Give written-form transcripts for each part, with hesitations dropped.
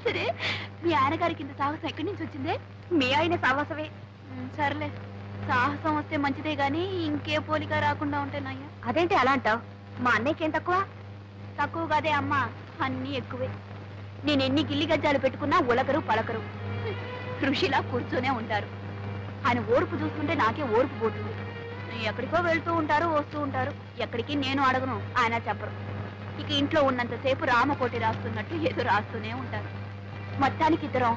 సరే మీ ఆయనగారికి ఇంత సాహసం ఎక్కడి నుంచి వచ్చిందే? మీ ఆయన సాహసమే. సర్లే, సాహసం వస్తే మంచిదే గాని ఇంకే పోలిక రాకుండా ఉంటానయ్యా. అదేంటి అలా అంటావు? మా అన్నయ్యకేం తక్కువ? తక్కువ కాదే అమ్మా, అన్నీ ఎక్కువే. నేను ఎన్ని గిల్లి గజ్జాలు పెట్టుకున్నా ఉలకరు పలకరు, ఋషిలా కూర్చొనే ఉంటారు. ఆయన ఓర్పు చూస్తుంటే నాకే ఓర్పు పోతుంది. ఎక్కడికో వెళ్తూ ఉంటారు, వస్తూ ఉంటారు. ఎక్కడికి నేను అడగను, ఆయన చెప్పరు. ఇక ఇంట్లో ఉన్నంతసేపు రామకోటి రాస్తున్నట్టు ఏదో రాస్తూనే ఉంటారు. మొత్తానికి ఇద్దరం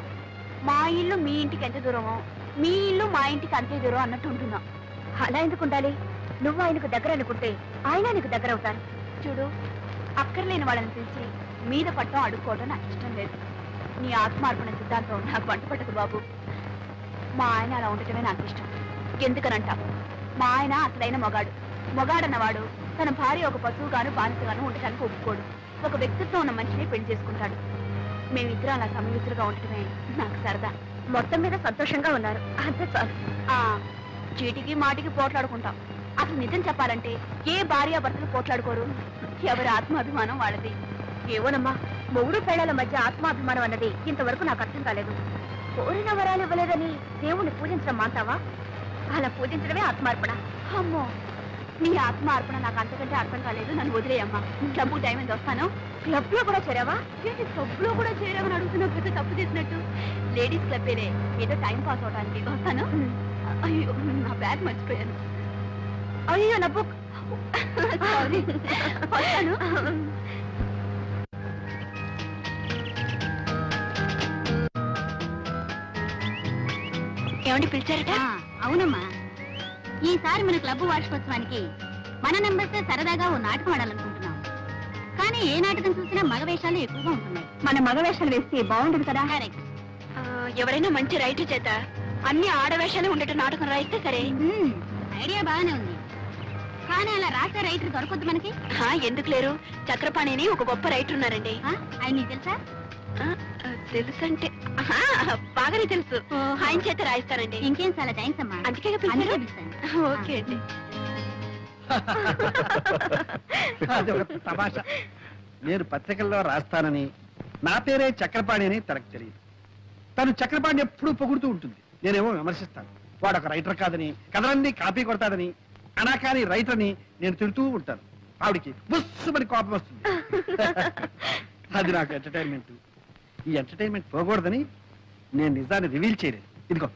మా ఇల్లు మీ ఇంటికి ఎంత దూరమో, మీ ఇల్లు మా ఇంటికి అంతే దూరం అన్నట్టు ఉంటున్నాం. అలా ఎందుకు ఉండాలి? నువ్వు ఆయనకు దగ్గర అనుకుంటే ఆయన నీకు దగ్గర అవుతాను. చూడు, అక్కర్లేని వాళ్ళని పిలిచి మీద పట్టడం అడుక్కోవడం నాకు ఇష్టం లేదు. నీ ఆత్మార్పణ సిద్ధాంతం నాకు వంట పట్టదు బాబు. మా ఆయన అలా ఉండటమే నాకు ఇష్టం. ఎందుకనంట, మా ఆయన అసలైన మొగాడన్నవాడు తన భార్య ఒక పశువుగాను బానిసగాను ఉండటానికి ఒప్పుకోడు. ఒక వ్యక్తిత్వం ఉన్న మనిషిని పెళ్లి చేసుకుంటాడు. మేమిద్దరం అలా సమయుతులుగా ఉండటమే నాకు సరదా. మొత్తం మీద సంతోషంగా ఉన్నారు, అంతే చాలు. చీటికి మాటికి పోట్లాడుకుంటాం. అసలు నిజం చెప్పాలంటే ఏ భార్యాభర్తలు పోట్లాడుకోరు. ఎవరి ఆత్మాభిమానం వాళ్ళది. ఏవోనమ్మా, మొగుడు పెళ్లాల మధ్య ఆత్మాభిమానం అన్నది ఇంతవరకు నాకు అర్థం కాలేదు. కోరిన వరాలు ఇవ్వలేదని దేవుణ్ణి పూజించడం మాంటావా? అలా పూజించడమే ఆత్మార్పణ. అమ్మో, నీ ఆత్మార్పణ నాకు అంతకంటే అర్థం కాలేదు. నన్ను వదిలేయమ్మా. క్లబ్ టైం ఎంత వస్తాను. క్లబ్ లో కూడా చేరావా? ఏంటి క్లబ్ లో కూడా చేరావని అడుగుతున్నావు? పెద్ద తప్పు చేసినట్టు. లేడీస్ క్లబ్బేలే, ఏదో టైం పాస్ అవడానికి. వస్తాను. అయ్యో, నా బ్యాగ్ మర్చిపోయాను. అయ్యో, నా బుక్. వస్తాను. ఏమండి పిలిచారట? అవునమ్మా, ఈసారి మన క్లబ్ వార్షికోత్సవానికి మన నంబర్స్ సరదాగా ఓ నాటకం ఆడాలనుకుంటున్నాం. కానీ ఏ నాటకం చూసినా మగ వేషాలు ఎక్కువగా ఉంటున్నాయి. మన మగ వేషాలు వేస్తే బాగుంటుంది కదా? ఎవరైనా మంచి రైటర్ చేత అన్ని ఆడవేషాలు ఉండేట నాటకం రాయిస్తే సరే. ఐడియా బాగానే ఉంది, కానీ అలా రాసే రైటర్ దొరకొద్దు మనకి. ఎందుకు లేరు? చక్రపాణిని ఒక గొప్ప రైటర్ ఉన్నారండి. ఆయన నీకు తెలుసా? తెలుసంటే బాగానే తెలుసు. ఆయన చేత రాయిస్తానండి. ఇంకేం, చాలా థ్యాంక్స్ అమ్మా. అందుకే పిలిచాను. ఓకే అండి. తమాషా, నేను పత్రికల్లో రాస్తానని నా పేరే చక్రపాణి అని తనకు తెలియదు. తను చక్రపాణి ఎప్పుడూ పొగుడుతూ ఉంటుంది, నేనేమో విమర్శిస్తాను. వాడు ఒక రైటర్ కాదని, కథలన్నీ కాపీ కొడతాడని, అనాకాని రైటర్ అని నేను తిడుతూ ఉంటాను. ఆవిడికి బుస్సుమని కోపం వస్తుంది. అది నాకు ఎంటర్టైన్మెంట్. ఈ ఎంటర్టైన్మెంట్ పోకూడదని నేను నిజాన్ని రివీల్ చేయలేదు. ఇదిగో,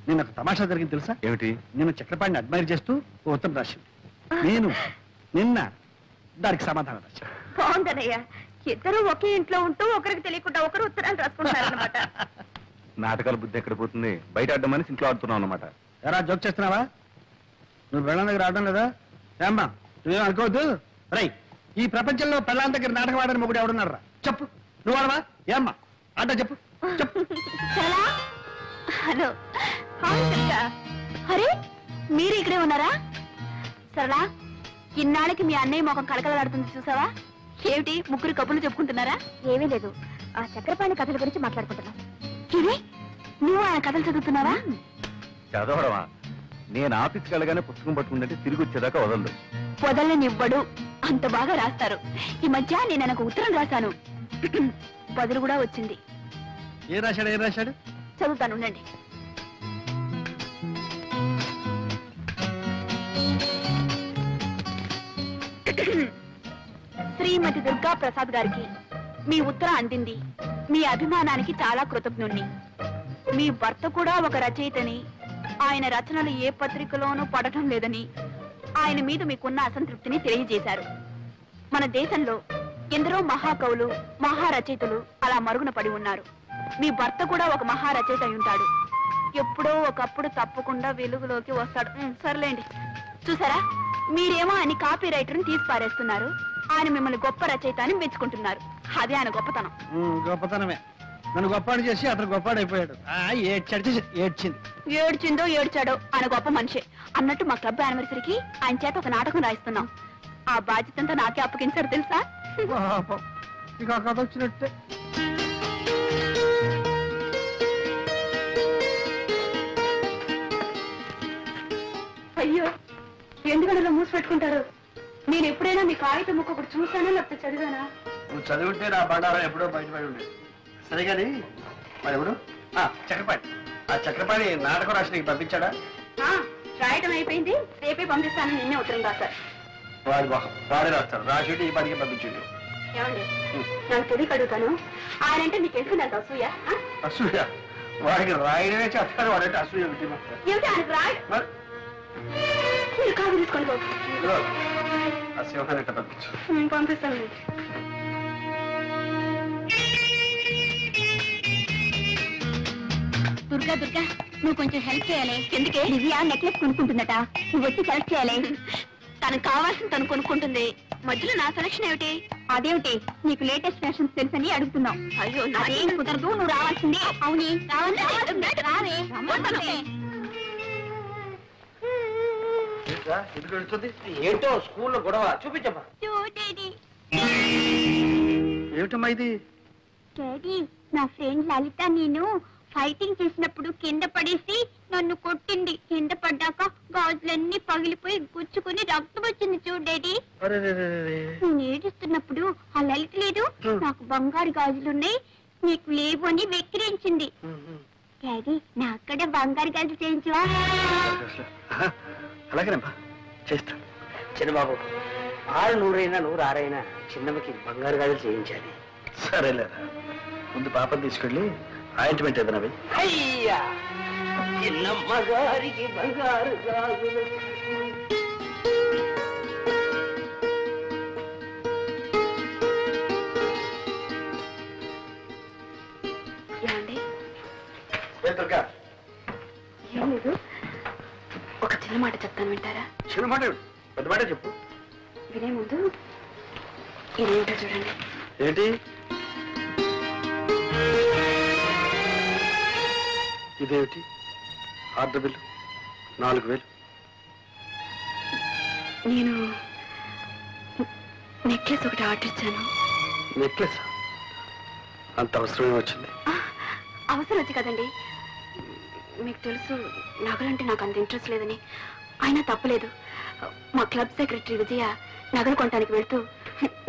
నేను ఒక తమాషా జరిగింది తెలుసా? ఏమిటి? నేను చక్రపాణిని అడ్మైర్ చేస్తూ ఓ ఉత్తరం రాశాను. నేను నిన్న దానికి సమాధానం రాశాను. బాగుందనయ్యా, ఇద్దరు ఒకే ఇంట్లో ఉంటూ ఒకరికి తెలియకుండా ఒకరు ఉత్తరాలు రాసుకుంటారన్నమాట. నాటకాల బుద్ధి ఎక్కడ పోతుంది? బయట ఆడడం మనిషి ఇంట్లో ఆడుతున్నావు అన్నమాట. ఎరా, జోక్ చేస్తున్నావా? నువ్వు పెళ్ళాం దగ్గర ఆడడం లేదా? ఏమ్మా, నువ్వేం అనుకోవద్దు. రై, ఈ ప్రపంచంలో పెళ్ళాం దగ్గర నాటకం ఆడని మొగుడు ఎవడున్నారా? చెప్పు. నువ్వు ఆడవా? ఏమ్మా ఆట చెప్పు. చెప్పు. హలో, అరే మీరు ఇక్కడే ఉన్నారా? సరళా, ఇన్నాళ్ళకి మీ అన్నయ్య మొఖం కళకళలాడుతుంది చూసావా? ఏమిటి ముగ్గురు కబుర్లు చెప్పుకుంటున్నారా? ఏమీ లేదు, ఆ చక్రపాణి కథల గురించి మాట్లాడుకుంటున్నాం. ఇది నువ్వు ఆయన కథలు చదువుతున్నావా? చదవడమా? నేను ఆఫీస్కి వెళ్ళగానే పుస్తకం పట్టుకుంటే తిరిగి వచ్చేదాకా వదలదు. వదలనివ్వడు, అంత బాగా రాస్తారు. ఈ మధ్య నేను ఆయనకు ఉత్తరం రాశాను, బదులు కూడా వచ్చింది. ఏం రాశాడు? చదువుతాను, ఉండండి. శ్రీమతి దుర్గా ప్రసాద్ గారికి మీ ఉత్తరం అందింది. మీ అభిమానానికి చాలా కృతజ్ఞుణ్ణి. మీ భర్త కూడా ఒక రచయితని, ఆయన రచనలు ఏ పత్రికలోనూ పడటం లేదని, ఆయన మీద మీకున్న అసంతృప్తిని తెలియజేశారు. మన దేశంలో ఎందరో మహాకవులు, మహారచయితలు అలా మరుగున పడి ఉన్నారు. మీ భర్త కూడా ఒక మహారచయిత అయి ఉంటాడు. ఎప్పుడో ఒకప్పుడు తప్పకుండా వెలుగులోకి వస్తాడు. సర్లేండి. చూసారా, మీరేమో ఆయన కాపీ రైటర్ని తీసి పారేస్తున్నారు. ఆయన మిమ్మల్ని గొప్ప రచయిత అని మెచ్చుకుంటున్నారు. అదే ఆయన గొప్పతనం. గొప్పతనమే. నన్ను గొప్పాడు చేసి అతను గొప్పాడైపోయాడు. ఏడ్చిందో ఏడ్చాడో ఆయన గొప్ప మనిషి. అన్నట్టు మా క్లబ్ యానివర్సరీకి ఆయన చేత ఒక నాటకం రాయిస్తున్నాం. ఆ బాధ్యతంతా నాకే అప్పగించారు తెలుసా? ఇక కథ వచ్చినట్టే. అయ్యో, ఎందుకంటే మూసి పెట్టుకుంటారు. నేను ఎప్పుడైనా మీ కాగితం ముక్క ఒకటి చూసానా లేకపోతే చదివానా? నువ్వు చదివితే నా బండారం ఎప్పుడో బయటపడి ఉండేది. సరే కానీ మరి ఎవడు చక్రపాణి. ఆ చక్రపాణి నాటకం రాసి పంపించాడా? రాయటం అయిపోయింది, రేపే పంపిస్తాను. నిన్నే ఉత్తరం రాశారు. వాడే రాస్తాడు. రాసి ఈ పనికి పంపించండి. ఏమండి, నాకు తెలియక అడుగుతాను, ఆయన అంటే నీకు ఎందుకు నాకు అసూయ? అసూయ? వాడికి రాయడమే చేస్తాడు. వాడంటే అసూయ ఏమిటి ఆయనకు రాయ? మీరు కాదు తీసుకొని ఆ సింహాన్ని పంపించు. పంపిస్తాను. దుర్గా దుర్గా, నువ్వు కొంచెం హెల్ప్ చేయాలి. ఎందుకే? దివ్య నెక్లెస్ కొనుక్కుంటుందట, నువ్వు వచ్చి సెలెక్ట్ చేయాలి. తనకు కావాల్సిన తను కొనుక్కుంటుంది, మధ్యలో నా సెలక్షన్ ఏమిటి? అదేమిటి, నీకు లేటెస్ట్ ఫ్యాషన్స్ తెలుసని అడుగుతున్నావు. అయ్యో నాదేం కుదరదు, నువ్వు రావాల్సిందే. అవునే రావే. ఏంటో స్కూల్లో గొడవ చూపించమ్మా. ఏమిటమ్మా ఇది? డాడీ, నా ఫ్రెండ్ లలిత నేను ఫైటింగ్ చేసినప్పుడు కింద పడేసి నన్ను కొట్టింది. కింద పడ్డాక గాజులన్నీ పగిలిపోయి గుచ్చుకుని రక్తం వచ్చింది చూడు డాడీ. నేను ఏడుస్తున్నప్పుడు ఆ లలిత లేదు, నాకు బంగారు గాజులున్నాయి నీకు లేవు అని వెక్కిరించింది. డాడీ, నా అక్కడ బంగారు గాజులు చేయించవా? అలాగేనమ్మా, చేస్తాను. చిన్నబాబు, 600 106 చిన్నమ్మకి బంగారు గాజులు చేయించాలి. సరేలేరా, ముందు పాపను తీసుకెళ్ళి ఆయింట్మెంట్ ఏదైనా అయ్యా, చిన్నమ్మ గారికి బంగారు గాజులు. ఏం లేదు, ఒక చిన్న మాట చెప్తాను, వింటారా? చిన్న మాట? పెద్ద మాట చెప్పు. వినే ముందు ఇదేమిటో చూడండి. ఏంటి ఇదేమిటి? Order bill 4000. నేను నెక్లెస్ ఒకటి ఆర్డర్ ఇచ్చాను. నెక్లెస్? అంత అవసరమే వచ్చింది? అవసరం వచ్చి కదండి, మీకు తెలుసు నగలంటే నాకు అంత ఇంట్రెస్ట్ లేదని. అయినా తప్పలేదు, మా క్లబ్ సెక్రటరీ విజయ నగలు కొనడానికి వెళ్తూ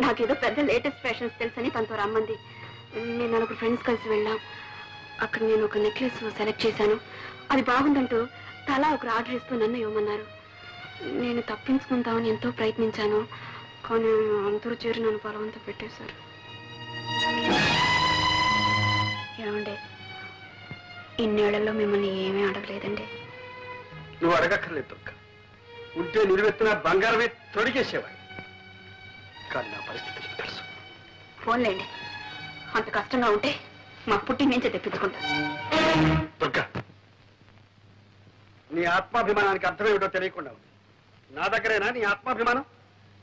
నాకేదో పెద్ద లేటెస్ట్ ఫ్యాషన్స్ తెలుసని తనతో రమ్మంది. నేను 4 ఫ్రెండ్స్ కలిసి వెళ్ళాం. అక్కడ నేను ఒక నెక్లెస్ సెలెక్ట్ చేశాను. అది బాగుందంటూ తలా ఒకరు ఆర్డర్ ఇస్తూ నన్ను ఇవ్వమన్నారు. నేను తప్పించుకుందామని ఎంతో ప్రయత్నించాను, కానీ అందరూ చేరి నన్ను బలవంతం పెట్టేశారు. ఏమండి, ఇన్నేళ్లలో మిమ్మల్ని ఏమీ అడగలేదండి. నువ్వు అడగక్కర్లేదు దుర్గ. ఉంటే నిలువెత్తిన బంగారమే తొడిగేసేవాడు. కానీ నా పరిస్థితి నీకు తెలుసు. ఫోన్లేండి, అంత కష్టంగా ఉంటే మా పుట్టి నుంచే తెప్పించుకుంటా. దుర్గ, నీ ఆత్మాభిమానానికి అర్థమేమిటో తెలియకుండా ఉంది. నా దగ్గరేనా నీ ఆత్మాభిమానం?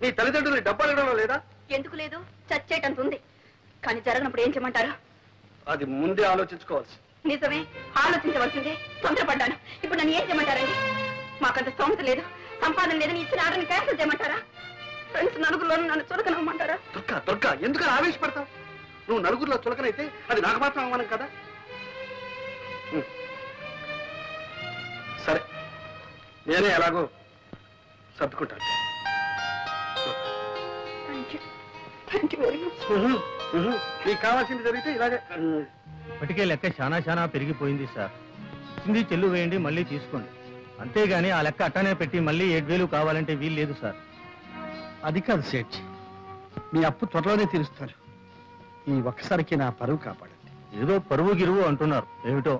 నీ తల్లిదండ్రులు డబ్బు అడగడంలో లేదా? ఎందుకు లేదు, చచ్చేటంత ఉంది. కానీ జరగనప్పుడు ఏం చేయమంటారు? అది ముందే ఆలోచించుకోవాల్సి. నిజమే, ఆలోచించవలసిందే. తొందరపడ్డాను. ఇప్పుడు నన్ను ఏం చేయమంటారండి? మాకంత స్తోమత లేదు, సంపాదన లేదని ఇచ్చిన ఆర్డర్ని క్యాన్సిల్ చేయమంటారా? ఫ్రెండ్స్ నలుగురిలో నన్ను చులకనమ్మంటారా? దుర్గ దుర్గ, ఎందుకు ఆవేశపడతావు? నువ్వు నలుగురిలో చులకనైతే అది నాకు మాత్రం అవమానం కదా. సరే, నేనే ఎలాగో సర్దుకుంటాను. నీకు కావాల్సింది జరిగితే ఇలాగే. ఇప్పటికే లెక్క చాలా పెరిగిపోయింది సార్. కింది చెల్లు వేయండి, మళ్ళీ తీసుకోండి. అంతేగాని ఆ లెక్క అట్టనే పెట్టి మళ్ళీ 7000 కావాలంటే వీలు లేదు సార్. అది కాదు సేఠ్, మీ అప్పు త్వరలోనే తీరుస్తారు. ఈ ఒక్కసారికి నా పరువు కాపాడండి. ఏదో పరువు గిరువు అంటున్నారు, ఏమిటో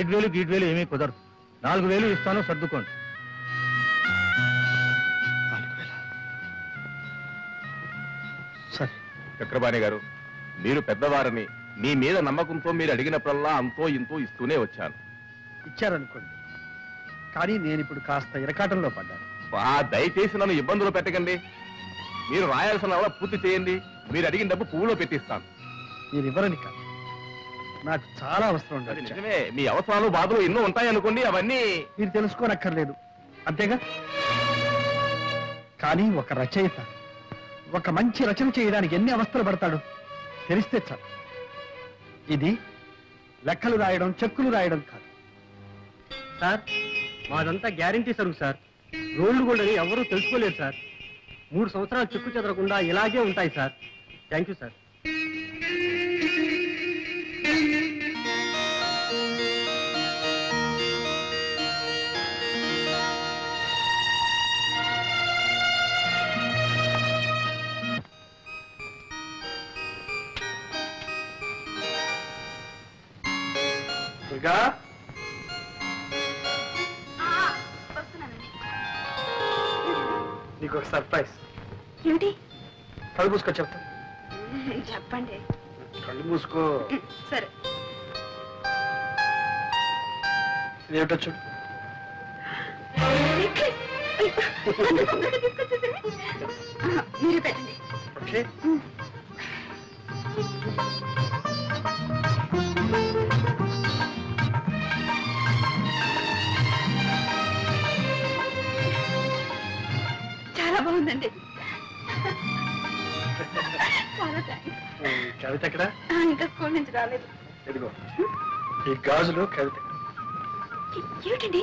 7000 ఏమీ కుదరదు. 4000 ఇస్తాను, సర్దుకోండి. 4000? సరే. చక్రపాణి గారు, మీరు పెద్దవారని మీ మీద నమ్మకంతో మీరు అడిగినప్పుడల్లా అంతో ఇంతో ఇస్తూనే వచ్చాను. ఇచ్చారనుకోండి, కానీ నేను ఇప్పుడు కాస్త ఇరకాటంలో పడ్డాను. దయచేసి నన్ను ఇబ్బందులు పెట్టకండి. మీరు రాయాల్సిన పూర్తి చేయండి. మీరు అడిగిన డబ్బు పువ్వులో పెట్టిస్తాను. నేను ఇవ్వరని కాదు, నాకు చాలా అవసరం అది ఉండదు. నిజమే, మీ అవసరాలు బాధలు ఎన్నో ఉంటాయనుకోండి, అవన్నీ మీరు తెలుసుకోనక్కర్లేదు, అంతేగా. కానీ ఒక రచయిత ఒక మంచి రచన చేయడానికి ఎన్ని అవస్థలు పడతాడు తెలిస్తే చాలు. ఇది లెక్కలు రాయడం, చెక్కులు రాయడం కాదు సార్, మాదంతా గ్యారంటీ సరుకు సార్. రోడ్లు కూడా ఎవరూ తెలుసుకోలేరు సార్. 3 సంవత్సరాలు చెక్కు చెదరకుండా ఇలాగే ఉంటాయి sir. Thank you sir. Durga వస్తున్నానండి. నీకు ఒక సర్ప్రైజ్. ఏమిటి? కళ్ళు మూసుకో చెప్తా. చెప్పండి. కళ్ళు మూసుకో. సరే. ఏమిటో చూడు. మీరు పెట్టండి. ఓకే. చాలా బాగుందండి. చాలా థ్యాంక్స్. కవిత ఎక్కడ? ఇంకా స్కూల్ నుంచి రాలేదు. ఇదిగో ఈ గాజులు కవిత. ఏమిటండి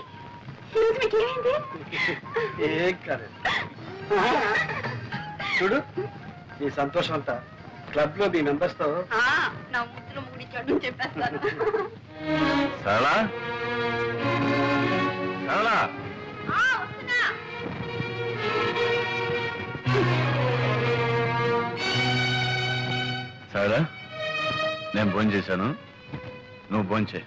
ఈరోజు మీకు ఏమైంది? ఏం కాలేదు. చూడు నీ సంతోషం అంతా క్లబ్ లో మీ మెంబర్స్ తో. నా ముద్దులో ముగిడిచాడు చెప్పేస్తాను. సరళా సరళా వస్తున్నా. సరళా నేను భోజనం చేశాను, నువ్వు భోజనం చేయి.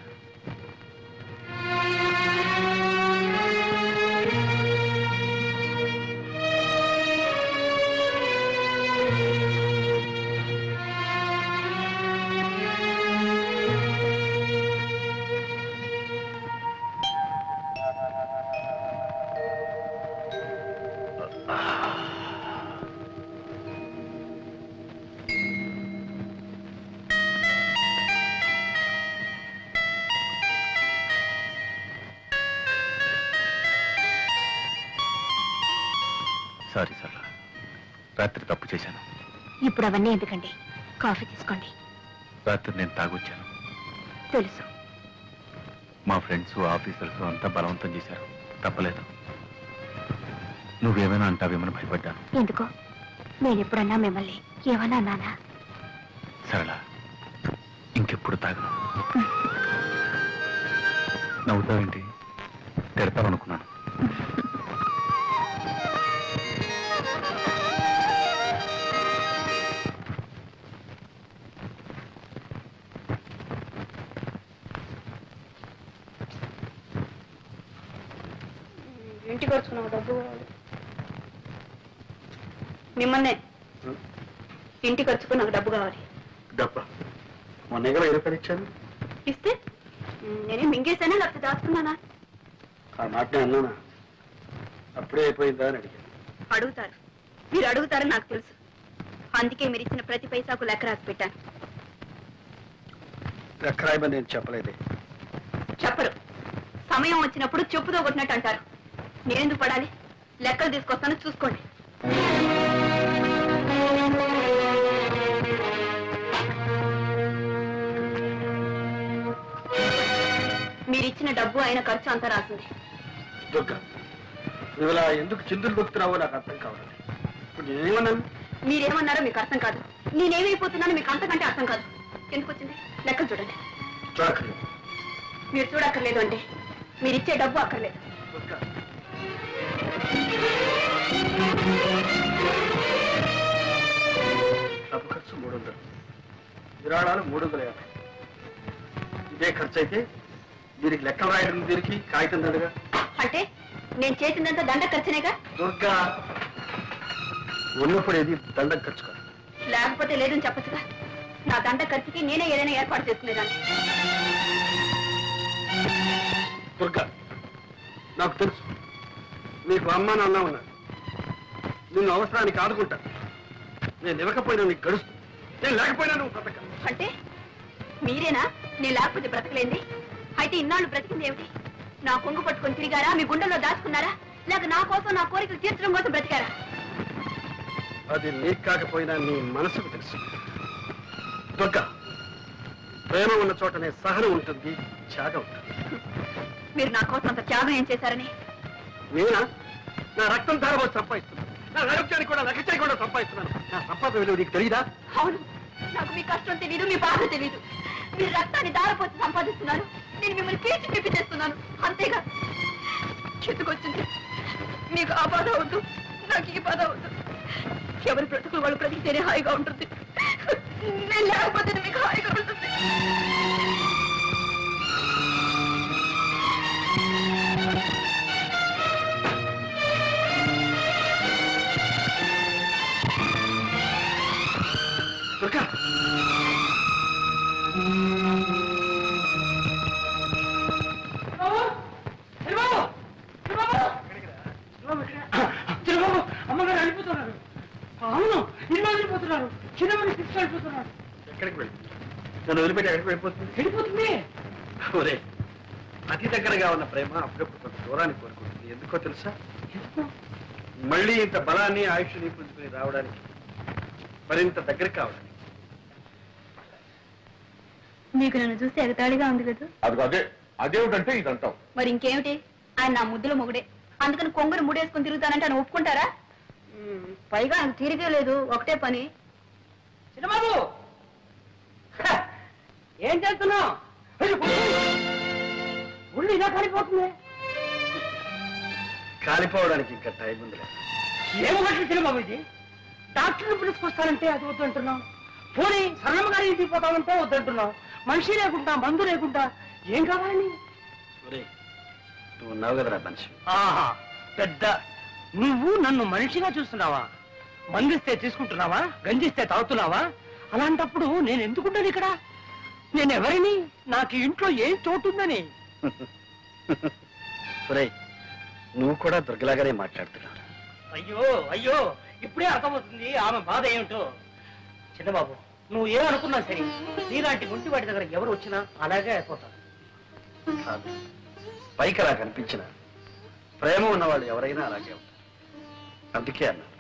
సారీ సరళా, రాత్రి తప్పు చేశాను. ఇప్పుడు అవన్నీ ఎందుకండి? కాఫీ తీసుకోండి. రాత్రి నేను తాగొచ్చాను. తెలుసు. మా ఫ్రెండ్స్ ఆఫీసర్స్ అంతా బలవంతం చేశారు, తప్పలేదు. నువ్వేమైనా అంటావేమని భయపడ్డాను. ఎందుకో నేను ఎప్పుడన్నా మిమ్మల్ని ఏమన్నా అన్నానా? సరళ, ఇంకెప్పుడు తాగను. నవ్వుతావేంటి? తిడతావనుకున్నాను. ఇంటికి వచ్చుకున్నావు డబ్బు మిమ్మల్నే. ఇంటికి వచ్చుకుని నాకు డబ్బు కావాలి. డబ్బా మొన్న ఎగర 20 రూపాయలు ఇచ్చాను. ఇస్తే నేనే మింగేసానా లేకపోతే దాచుకున్నానా? ఆ మాటనే అన్నానా? అప్పుడే అయిపోయిందా అని అడిగాను. అడుగుతారు, మీరు అడుగుతారని నాకు తెలుసు. అందుకే మీరు ఇచ్చిన ప్రతి పైసాకు లెక్క రాసి పెట్టాను. లెక్క రాయమని నేను చెప్పలేదే. చెప్పరు. సమయం వచ్చినప్పుడు చెప్పుతో కొట్టినట్టు అంటారు. నేనెందుకు పడాలి? లెక్కలు తీసుకొస్తాను, చూసుకోండి. మీరిచ్చిన డబ్బు అయిన ఖర్చు అంతా రాసింది. దుర్గా, నువ్వు ఇలా ఎందుకు చిందులు దొక్కుతున్నావో నాకు అర్థం కావాలి. ఇప్పుడు నేనేమన్నాను? మీరేమన్నారో మీకు అర్థం కాదు. నేనేమైపోతున్నానో మీకు అంతకంటే అర్థం కాదు. ఎందుకు వచ్చింది? లెక్కలు చూడండి. చూడక్కర్లేదు. మీరు చూడక్కర్లేదు అంటే మీరిచ్చే డబ్బు అక్కర్లేదు. దుర్గా, డబ్బు ఖర్చు 300, విరాళాలు 350. ఇదే ఖర్చు అయితే దీనికి లెక్కలు రాయడం దీనికి కాగితం దండగా. అంటే నేను చేసిందంతా దండ ఖర్చునేగా? దుర్గా, ఉన్నప్పుడు ఏది దండ ఖర్చు కాదు. లేకపోతే లేదని చెప్పచ్చుగా. నా దండ ఖర్చుకి నేనే ఏదైనా ఏర్పాటు చేసుకునేదాన్ని. దుర్గా, నాకు తెలుసు నీకు అమ్మ నాన్న ఉన్నారు. నిన్ను అవసరానికి ఆదుకుంటా. నేను ఇవ్వకపోయినా నీకు గడుస్తు, నేను లేకపోయినా నువ్వు బ్రతక. అంటే మీరేనా నేను లేకపోతే బ్రతకలేంది? అయితే ఇన్నాళ్ళు బ్రతికింది ఏమిటి? నా కొంగు పట్టుకొని తిరిగారా? మీ గుండెల్లో దాచుకున్నారా? లేక నా కోసం నా కోరికలు తీర్చడం కోసం బ్రతికారా? అది నీకు కాకపోయినా నీ మనసుకు తెలుసు. దుర్గా, ప్రేమ ఉన్న చోటనే సహనం ఉంటుంది, త్యాగం ఉంటుంది. మీరు నా కోసం అంత త్యాగం ఏం చేశారని? నేనా? నా రక్తం ధారపోసి సంపాదిస్తున్నాను. నా ఆరోగ్యానికి కూడా లెక్క చేయకుండా సంపాదిస్తున్నాను. నా సంపాదన విలువ నీకు తెలియదా? అవును, నాకు మీ కష్టం తెలీదు, మీ బాధ తెలీదు. మీరు రక్తాన్ని దారపోసి సంపాదిస్తున్నారు, నేను మిమ్మల్ని పీల్చి పిప్పి చేస్తున్నాను. అంతేగా చెట్టుకొచ్చింది. మీకు ఆ బాధ వద్దు, నాకు ఈ బాధ వద్దు. ఎవరి బ్రతుకులు వాళ్ళు బ్రతికితేనే హాయిగా ఉంటుంది. నేను లేకపోతే మీకు హాయిగా ఉంటుంది. చిన్నబాబు అమ్మగారు వెళ్ళిపోతున్నారు. అవును, ఇల్లు వెళ్ళిపోతున్నారు. చిన్నబాబు శిక్ష వెళ్ళిపోతున్నారు. ఎక్కడికి వెళ్ళి నన్ను వదిలిపెట్టి ఎక్కడికి వెళ్ళిపోతుంది? వెళ్ళిపోతుంది. ఒరే, అతి దగ్గరగా ఉన్న ప్రేమ అప్పుడప్పుడు కొంత దూరాన్ని కోరుకుంటుంది. ఎందుకో తెలుసా? మళ్ళీ ఇంత బలాన్ని ఆయుష్ని పుంజుకుని రావడానికి, మరింత దగ్గర కావడానికి. నీకు నన్ను చూస్తే ఎగతాళిగా ఉంది కదా. అదే అదేమిటంటే ఇదంటాం. మరి ఇంకేమిటి? ఆయన నా ముద్దుల మొగుడే, అందుకని కొంగురు ముడేసుకుని తిరుగుతానంటే ఆయన ఒప్పుకుంటారా? పైగా ఆయన తిరిగే లేదు, ఒకటే పని. చిన్నబాబు ఏం చేస్తున్నావు? ఒళ్ళు ఇలా కాలిపోతుంది. కాలిపోవడానికి ఇంకా టైం ఉందిలే. ఏమన్నట్లు చిన్నబాబు ఇది? డాక్టర్ని పిలుచుకొస్తానంటే అది వద్దంటున్నాం. పోనీ సరళమ్మ గారి ఇంటికి పోతామంటే వద్దంటున్నాం. మనిషి లేకుండా, మందు లేకుండా ఏం కావాలని? ఒరే, నువ్వు ఉన్నావు కదరా మనిషి. ఆహా, పెద్ద నువ్వు నన్ను మనిషిగా చూస్తున్నావా? మందిస్తే తీసుకుంటున్నావా? గంజిస్తే తాగుతున్నావా? అలాంటప్పుడు నేను ఎందుకుంటాను ఇక్కడ? నేను ఎవరిని? నాకు ఇంట్లో ఏం చోటుందని? ఒరే, నువ్వు కూడా దుర్గలాగానే మాట్లాడుతున్నావు. అయ్యో అయ్యో, ఇప్పుడే అర్థమవుతుంది ఆమె బాధ ఏమిటో. చిన్నబాబు, నువ్వు ఏమనుకున్నా సరే, నీలాంటి గుంటి వాటి దగ్గర ఎవరు వచ్చినా అలాగే అయిపోతారు. కాదు, పైకి అలా కనిపించిన ప్రేమ ఉన్నవాళ్ళు ఎవరైనా అలాగే ఉంటారు. అందుకే అన్నాను,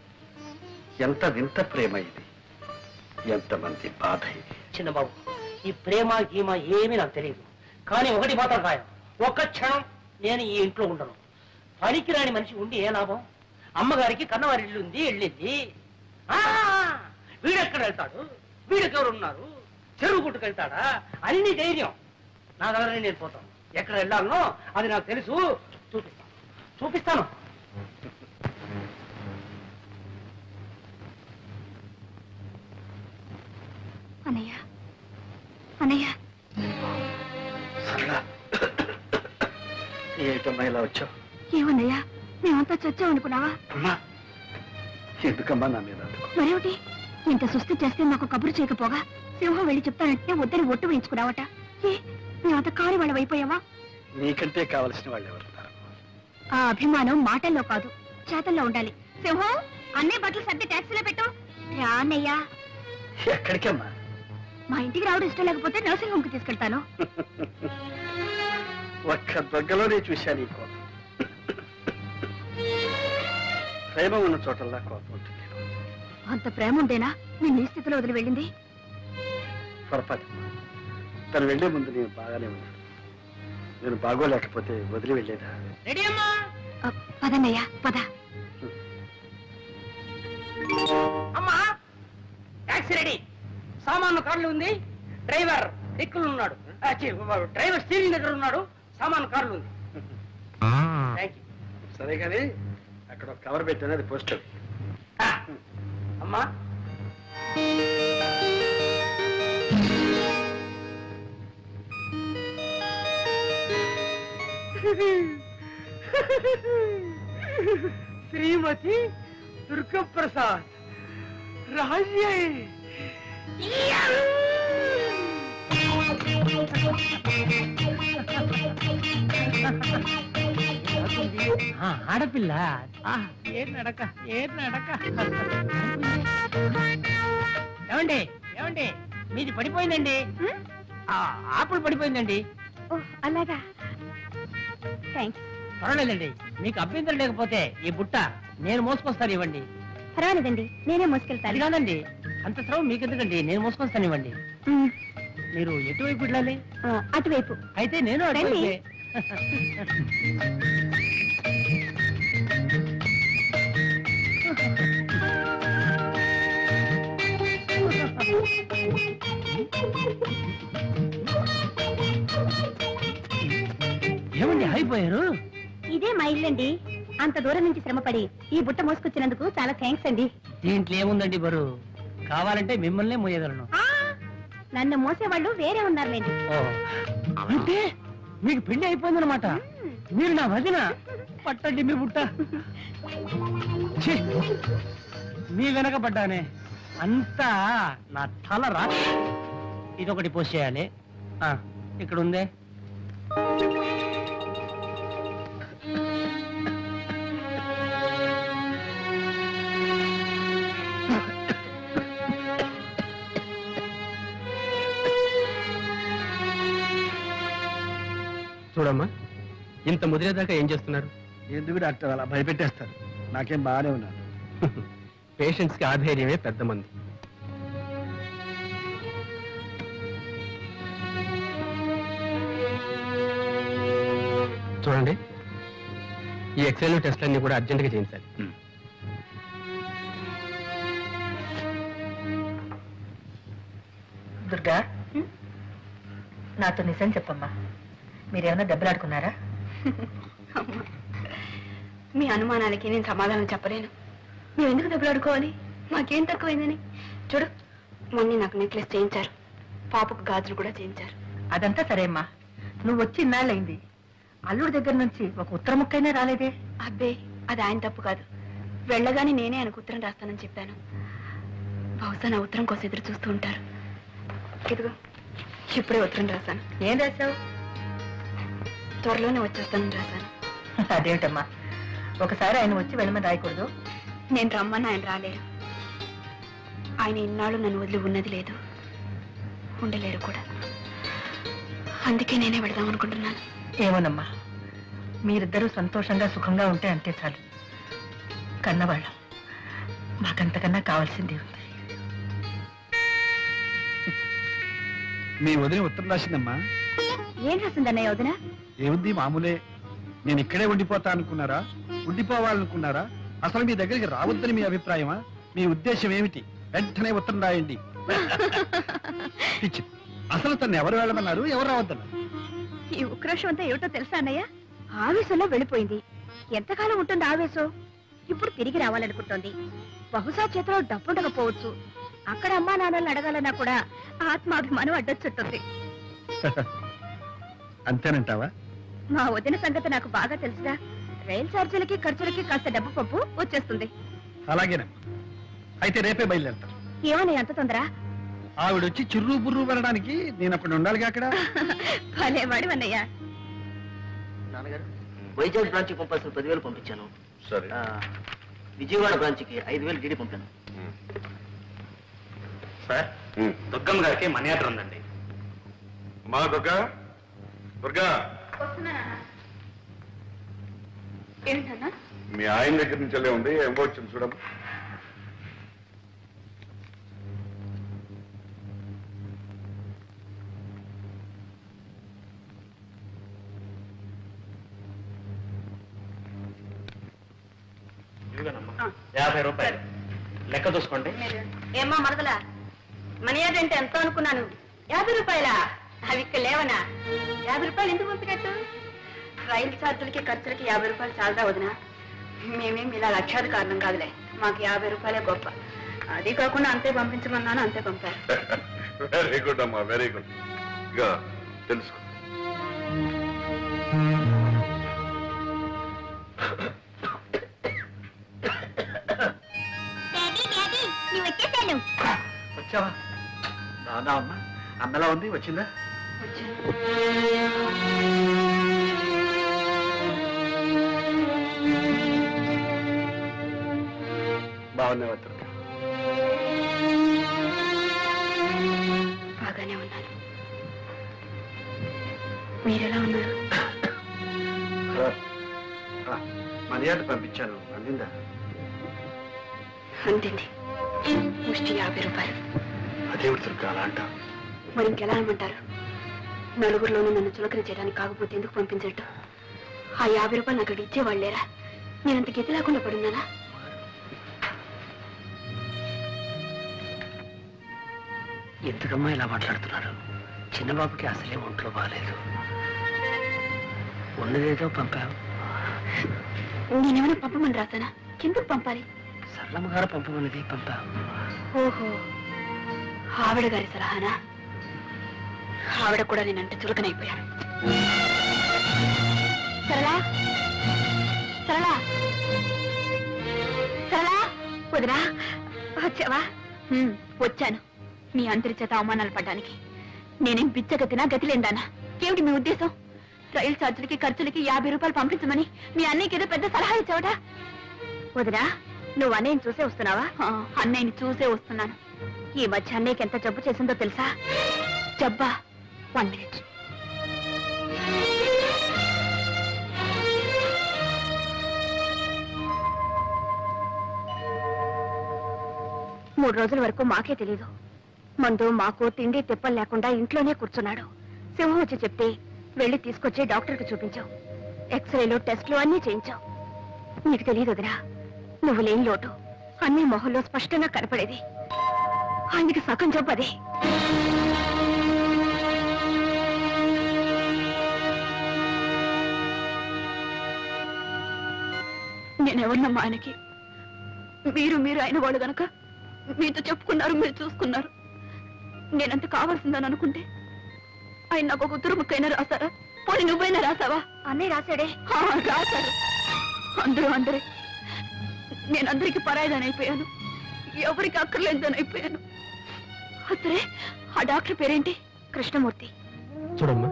ఎంత వింత ప్రేమ ఇది, ఎంతమంది బాధ ఇది. చిన్నబాబు, ఈ ప్రేమ గీమ ఏమీ నాకు తెలియదు. కానీ ఒకటి మాత్రం ఖాయం, ఒక్క క్షణం నేను ఈ ఇంట్లో ఉండను. పనికిరాని మనిషి ఉండి ఏ లాభం? అమ్మగారికి కన్నవారి ఇల్లు ఉంది, వెళ్ళింది. వీడెక్కడ వెళ్తాడు? వీడెవరున్నారు? చెరువు గుట్టుకెళ్తాడా? అన్ని ధైర్యం నా దగ్గర. నేను పోతాను. ఎక్కడ వెళ్ళాలనో అది నాకు తెలుసు. చూపిస్తాను. అన్నయ్య, అన్నయ్య, ఏమిటమ్మా ఇలా వచ్చావు? ఏమన్నయ్యా, మేమంతా చచ్చాం అనుకున్నావా? అమ్మా, ఎందుకమ్మా నా మీద అందుకు? మరేమిటి? ఇంత సుస్థి చేస్తే మాకు కబురు చేయకపోగా సింహం వెళ్ళి చెప్తానంటే వద్దని ఒట్టు వేయించుకున్నావట. ఏ, మేమంత కాని వాళ్ళం అయిపోయావా? నీకంటే కావలసిన వాళ్ళు ఎవరున్నారు? ఆ అభిమానం మాటల్లో కాదు, చేతల్లో ఉండాలి. సింహం, అన్నీ బట్టలు సర్ది ట్యాక్సీలో పెట్టు. రా అన్నయ్యా. ఎక్కడికమ్మా? మా ఇంటికి రావడం ఇష్టం లేకపోతే నర్సింగ్ హోమ్ కి తీసుకెళ్తాను. ఒక్క దగ్గరలోనే చూశాను ఈ కోపం. ప్రేమ ఉన్న చోటల్లా కోపం ఉంటుంది. అంత ప్రేమ ఉండేనా నేను ఈ స్థితిలో వదిలి వెళ్ళింది? పొరపాటు. తను వెళ్లే ముందు నేను బాగానే ఉన్నాను. నేను బాగోలేకపోతే వదిలి వెళ్ళేదా? రెడీ అమ్మా? పదన్నయ్యా, పద. అమ్మా, టాక్సీ రెడీ. సామాను కార్లు ఉంది. డ్రైవర్ దిక్కులు ఉన్నాడు. డ్రైవర్ స్టీరింగ్ దగ్గర ఉన్నాడు. సామాను కార్లు ఉంది. Thank you. సరే కానీ అక్కడ ఒక కవర్ పెట్టాను, అది పోస్టర్. అమ్మా, శ్రీమతి దుర్గప్రసాద్ రాజ్యే. ఆడపిల్ల ఏ నడక, ఏ నడక. ఏమండి, ఏమండి, మీది పడిపోయిందండి. ఆపులు పడిపోయిందండి. అలాగా, థ్యాంక్స్. పర్వాలేదండి, మీకు అభ్యంతరం లేకపోతే ఈ బుట్ట నేను మోసుకొస్తాను, ఇవ్వండి. పర్వాలేదండి, నేనే మోసుకెళ్తాను. అది కాదండి, అంత శ్రమ మీకెందుకండి, నేను మోసుకొస్తాను, ఇవ్వండి. మీరు ఎటువైపు వెళ్ళాలి? అటువైపు. అయితే నేను అటువైపే. ఏమండి అయిపోయారు? ఇదే మా ఇల్లండి. అంత దూరం నుంచి శ్రమపడి ఈ బుట్ట మోసుకొచ్చినందుకు చాలా థ్యాంక్స్ అండి. దీంట్లో ఏముందండి బరు, కావాలంటే మిమ్మల్నే మోయగలను. నన్ను మోసేవాళ్ళు వేరే ఉన్నారులేండి. అంటే మీకు పెళ్లి అయిపోయిందనమాట. మీరు నా వదిన. పట్టండి మీ బుట్ట. ఛీ, మీ వెనక పడ్డానే, అంతా నా తల రా. ఇదొకటి పోస్ట్ చేయాలి. ఇక్కడ ఉందే. చూడమ్మా, ఇంత ముదిరేదాకా ఏం చేస్తున్నారు? ఎందుకు డాక్టర్ అలా భయపెట్టేస్తారు? నాకేం బాగానే ఉన్నాను. పేషెంట్స్ కి ఆధైర్యమే పెద్ద మంది. చూడండి, ఈ ఎక్స్రే టెస్ట్లన్నీ కూడా అర్జెంటుగా చేయించాలి. దుర్గా, నాతో నిజం చెప్పమ్మా, మీరేమన్నా దెబ్బలాడుకున్నారా? మీ అనుమానాలకి నేను సమాధానం చెప్పలేను. మేము ఎందుకు దెబ్బలాడుకోవాలి? మాకేం తక్కువైందని. చూడు, మొన్న నాకు నెక్లెస్ చేయించారు, పాపకు గాజులు కూడా చేయించారు. అదంతా సరే అమ్మా, నువ్వు వచ్చి ఇన్నాళ్ళైంది, అల్లుడి దగ్గర నుంచి ఒక ఉత్తర ముక్కైనా రాలేదే? అబ్బే, అది ఆయన తప్పు కాదు. వెళ్ళగానే నేనే ఆయనకు ఉత్తరం రాస్తానని చెప్పాను. బహుశా నా ఉత్తరం కోసం ఎదురు చూస్తూ ఉంటారు. ఇదిగో, ఇప్పుడే ఉత్తరం రాశాను. ఏం రాశావు? త్వరలోనే వచ్చేస్తానని రాశాను. అదేమిటమ్మా, ఒకసారి ఆయన వచ్చి వెళ్ళమని రాయకూడదు? నేను రమ్మని ఆయన రాలేరు. ఆయన ఇన్నాళ్ళు నన్ను వదిలి ఉన్నది లేదు, ఉండలేరు కూడా. అందుకే నేనే వెళదాం అనుకుంటున్నాను. ఏమోనమ్మా, మీరిద్దరూ సంతోషంగా సుఖంగా ఉంటే అంతే చాలు. కన్నవాళ్ళం, మాకంతకన్నా కావాల్సిందే ఉంది. మీ వదిన ఉత్తరం రాసిందమ్మా. ఏం రాసిందన్నయ్య వదిన? ఏముంది, మామూలే. నేను ఇక్కడే ఉండిపోతా అనుకున్నారా, ఉండిపోవాలనుకున్నారా, అసలు మీ దగ్గరికి రావద్దని మీ అభిప్రాయమా? మీ ఉద్దేశం ఏమిటి? వెంటనే ఉత్తరం రాయండి. అసలు తను ఎవరు వెళ్ళమన్నారు, ఎవరు రావద్దన్నారు? ఈ ఉక్రోషం అంతా ఏమిటో తెలుసా అన్నయ్య? ఆవేశంలో వెళ్ళిపోయింది. ఎంతకాలం ఉంటుంది ఆవేశం? ఇప్పుడు తిరిగి రావాలనుకుంటోంది. బహుశా చేతిలో డబ్బుండకపోవచ్చు. అక్కడ అమ్మా నాన్నల్ని అడగాలన్నా కూడా ఆత్మాభిమానం అడ్డొచ్చుంటుంది. అంతేనంటావా? మా వదిన సంగతి నాకు బాగా తెలుసుగా. రైలు ఛార్జీలకి ఖర్చులకి కాస్త డబ్బు పప్పు వచ్చేస్తుంది. అలాగేనమ్మా, అయితే రేపే బయలుదేరుతాను. ఏమని అంత తొందర? ఆవిడొచ్చి చిర్రు బుర్రు పడడానికి నేను అప్పుడు ఉండాలిగా అక్కడ. భలేవాడు అన్నయ్య. నాన్నగారు, వైజాగ్ బ్రాంచ్కి పంపాల్సిన 10,000 పంపించాను. సరే. విజయవాడ బ్రాంచ్కి 5,000 డీడీ పంపాను. సార్, దుర్గమ్మ గారికి మనీ ఆర్డర్ ఉందండి. మా దుర్గా, దుర్గా, ఏంటన్నా? మీ ఆయన దగ్గర నుంచి వెళ్ళే ఉంది, ఏం వచ్చింది చూడమ్మా. ఇదిగోనమ్మా, 50 రూపాయలు లెక్క చూసుకోండి. ఏమ్మా మరదలా, మనీ ఆర్డర్ అంటే ఎంతో అనుకున్నాను. 50 రూపాయలా? అవి ఇక్కడ లేవనా? 50 రూపాయలు ఎందుకు పంపినట్టు? రైలు ఛార్జీలకి ఖర్చులకి 50 రూపాయలు చాలదా వదిన? మేమేం ఇలా లక్షాది కారణం కాదులే, మాకు 50 రూపాయలే గొప్ప. అది కాకుండా అంతే పంపించమన్నాను, అంతే పంపారు. వెరీ గుడ్ అమ్మా, వెరీ గుడ్. ఇక తెలుసుకో. వచ్చావా? రాదా అమ్మా? అన్నలా ఉంది, వచ్చిందా? బాగున్నావా దుర్గా? బాగానే ఉన్నాను. మీరెలా ఉన్నారు? మర్యాద పంపించాను, అందిందా? అంతింది. ముష్టి 50 రూపాయలు. అదేవిడు దుర్గా అలా అంటా? మరి ఇంకెలా అనమంటారు? నలుగురిలోనూ నన్ను చులకన చేయడానికి కాకపోతే ఎందుకు పంపించట్టు? ఆ 50 రూపాయలు నాకు అక్కడ ఇచ్చేవాళ్ళు లేరా? నేనంత గతి లేకుండా పడున్నానా? ఎందుకమ్మా ఇలా మాట్లాడుతున్నారు? చిన్నబాబుకి అసలే ఒంట్లో బాగాలేదు. ఉన్నదేదో పంపావు. నేనేమైనా పంపమని రాసానా? ఎందుకు పంపాలి? సరళమ్మ గారు పంపమన్నది పంపావు. ఓహో, ఆవిడ గారి సలహానా? ఆవిడ కూడా నేనంటే చులకనైపోయాను. సరళా, సరళా, సరళా, వదినా వచ్చావా? వచ్చాను, మీ అందరి చేత అవమానాలు పడ్డానికి. నేనేం బిచ్చగతినా గతిలేందానా? ఏమిటి మీ ఉద్దేశం? రైలు ఛార్జీలకి ఖర్చులకి 50 రూపాయలు పంపించమని మీ అన్నయ్యకి ఏదో పెద్ద సలహా ఇచ్చావట. వదినా, నువ్వు అన్నయ్యని చూసే వస్తున్నావా? అన్నయ్యని చూసే వస్తున్నాను. ఈ మధ్య అన్నయ్యకి ఎంత జబ్బు చేసిందో తెలుసా? జబ్బా? 1 minute. మూడు రోజుల వరకు మాకే తెలీదు. మందు మాకు తిండి తిప్పలు లేకుండా ఇంట్లోనే కూర్చున్నాడు. సింహం వచ్చి చెప్తే వెళ్ళి తీసుకొచ్చి డాక్టర్కి చూపించావు. ఎక్స్రేలు టెస్టులు అన్నీ చేయించావు. నీకు తెలియదు వదినా, నువ్వు లేని లోటు అన్ని మొహంలో స్పష్టంగా కనపడేది. ఆయనకి సగం జబ్బదే. నేనెవరినమ్మా ఆయనకి? మీరు అయిన వాళ్ళు గనక మీతో చెప్పుకున్నారు, మీరు చూసుకున్నారు. నేనంత కావాల్సిందని అనుకుంటే ఆయన నాకు ఒక ఉత్తరం ముక్కైనా రాశారా? పోనీ నువ్వైనా రాసావా? అన్నయ్య రాశాడే. రాశాడు. అందరూ నేనందరికీ పరాయిదాని అయిపోయాను, ఎవరికి అక్కర్లేదని అయిపోయాను. అసలే ఆ డాక్టర్ పేరేంటి? కృష్ణమూర్తి. చూడమ్మా,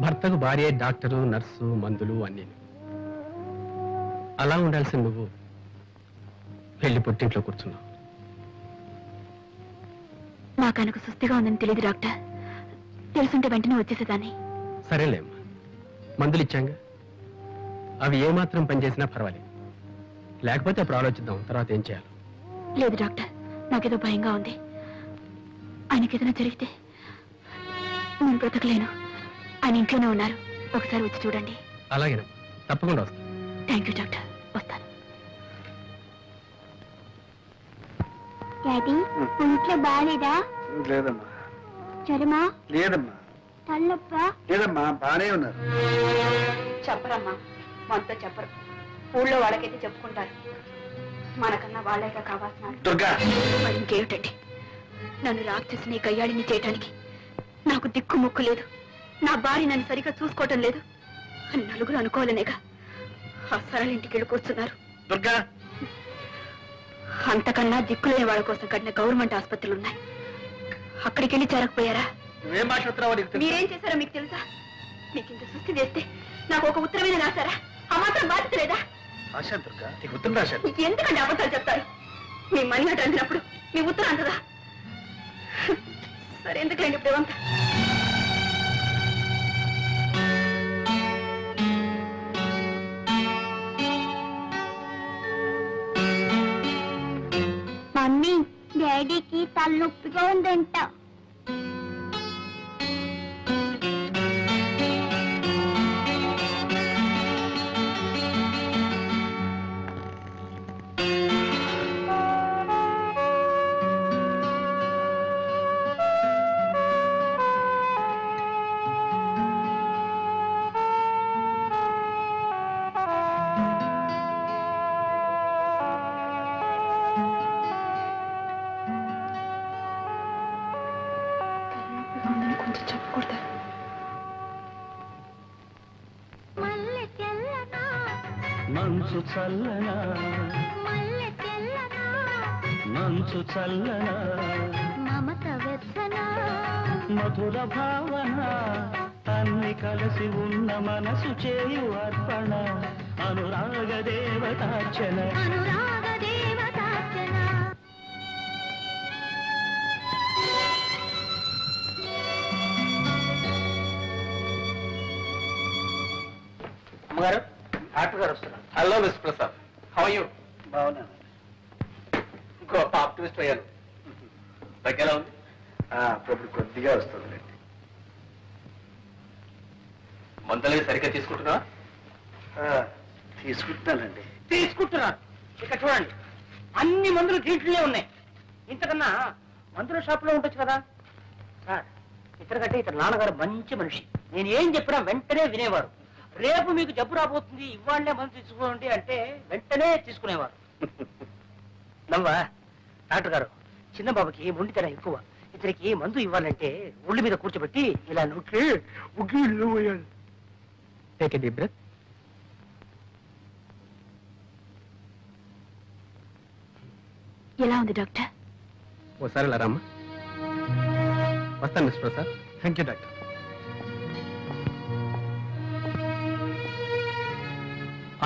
భర్తకు భార్య డాక్టరు, నర్సు, మందులు అన్నీ. అలా ఉండాల్సిన నువ్వు వెళ్ళి పుట్టింట్లో కూర్చున్నావు. నాకు ఆయనకు సుస్థిగా ఉందని తెలియదు డాక్టర్. తెలుసుంటే వెంటనే వచ్చేసేదాన్ని. సరేలేమ్మా, మందులు ఇచ్చాంగా, అవి ఏమాత్రం పనిచేసినా పర్వాలేదు. లేకపోతే అప్పుడు ఆలోచిద్దాం తర్వాత ఏం చేయాలి. లేదు డాక్టర్, నాకేదో భయంగా ఉంది. ఆయనకి ఏదైనా జరిగితే నేను బ్రతకలేను. ఆయన ఇంట్లోనే ఉన్నారు, ఒకసారి వచ్చి చూడండి. అలాగేనమ్మా, తప్పకుండా వస్తాను. థ్యాంక్ యూ డాక్టర్, వస్తాను. డాడీ, ఇంట్లో బాగాలేదా? లేదమ్మా. జ్వరమా? లేదమ్మా. తలనొప్ప? లేదమ్మా, బానే ఉన్నారు. చెప్పరమ్మా, మనతో చెప్పరు. ఊళ్ళో వాళ్ళకైతే చెప్పుకుంటారు, మనకన్నా వాళ్ళేగా కావాల్సిన. దుర్గా, మరి ఇంకేమిటండి, నన్ను రాక్షసిని కయ్యాడిని చేయటానికి నాకు దిక్కు ముక్కు లేదు. నా భార్య నన్ను సరిగ్గా చూసుకోవటం లేదు అని నలుగురు అనుకోవాలనేగా ఆ సరళ ఇంటికి వెళ్ళి కూర్చున్నారు. దుర్గా, అంతకన్నా దిక్కులేని వాళ్ళ కోసం కట్టిన గవర్నమెంట్ ఆసుపత్రులు ఉన్నాయి. అక్కడికి వెళ్ళి చేరకపోయారా? నువ్వేం మాట్లాడుతున్నావో నీకు తెలుసా? మీరేం చేశారో మీకు తెలుసా? మీకు ఇంత సృష్టి చేస్తే నాకు ఒక ఉత్తరమైన రాశారా? ఆ మాత్రం బాధ్యత లేదా? రాశాను దుర్గా, నీకు ఉత్తరం రాశాను. ఎందుకంటే అబద్ధాలు చెప్తారు? మీ మనీ అటు అందినప్పుడు మీ ఉత్తరం అంతదా? సరే, ఎందుకులేండి ఇప్పుడు ఇవంతా. మమ్మీ, డాడీకి తలనొప్పిగా ఉందంట. కొంచెం చెప్పకూడదా? మంచు చల్లనా, మంచు చల్లనా, మమత వెచ్చనా, మధుర భావన, అన్ని కలిసి ఉన్న మనసు చేయు అర్పణ, అనురాగ దేవతార్చన. అనురాగ దేవతార్చన. అమ్మగారు, డాక్టర్ గారు వస్తున్నారు. Hello mister Prasad, how you? బాగున్నాను. ఇంకో ఆప్టిమిస్ట్ అయ్యాను. తగ్గేలా ఉంది? అప్పుడు కొద్దిగా వస్తుంది. మందులు సరిగ్గా తీసుకుంటున్నావా? తీసుకుంటున్నానండి. తీసుకుంటున్నారు. ఇక్కడ చూడండి, అన్ని మందులు దీంట్లోనే ఉన్నాయి. ఇంతకన్నా మందుల షాపులో ఉండొచ్చు కదా సార్. ఇతరకంటే ఇతర నాన్నగారు మంచి మనిషి. నేను ఏం చెప్పినా వెంటనే వినేవారు. రేపు మీకు జబ్బు రాబోతుంది, ఇవాళ్లే మందు తీసుకోండి అంటే వెంటనే తీసుకునేవారు. నవ్వా డాక్టర్ గారు, చిన్న బాబుకి మొండితనం ఎక్కువ. ఇతనికి మందు ఇవ్వాలంటే ఒళ్ళు మీద కూర్చోబెట్టి ఇలా నొక్కి పోయాలి. Take a deep breath. ఎలా ఉంది డాక్టర్? ఓసారి ఇలా రామ్మా. వస్తాను mister Prasad. Thank you doctor.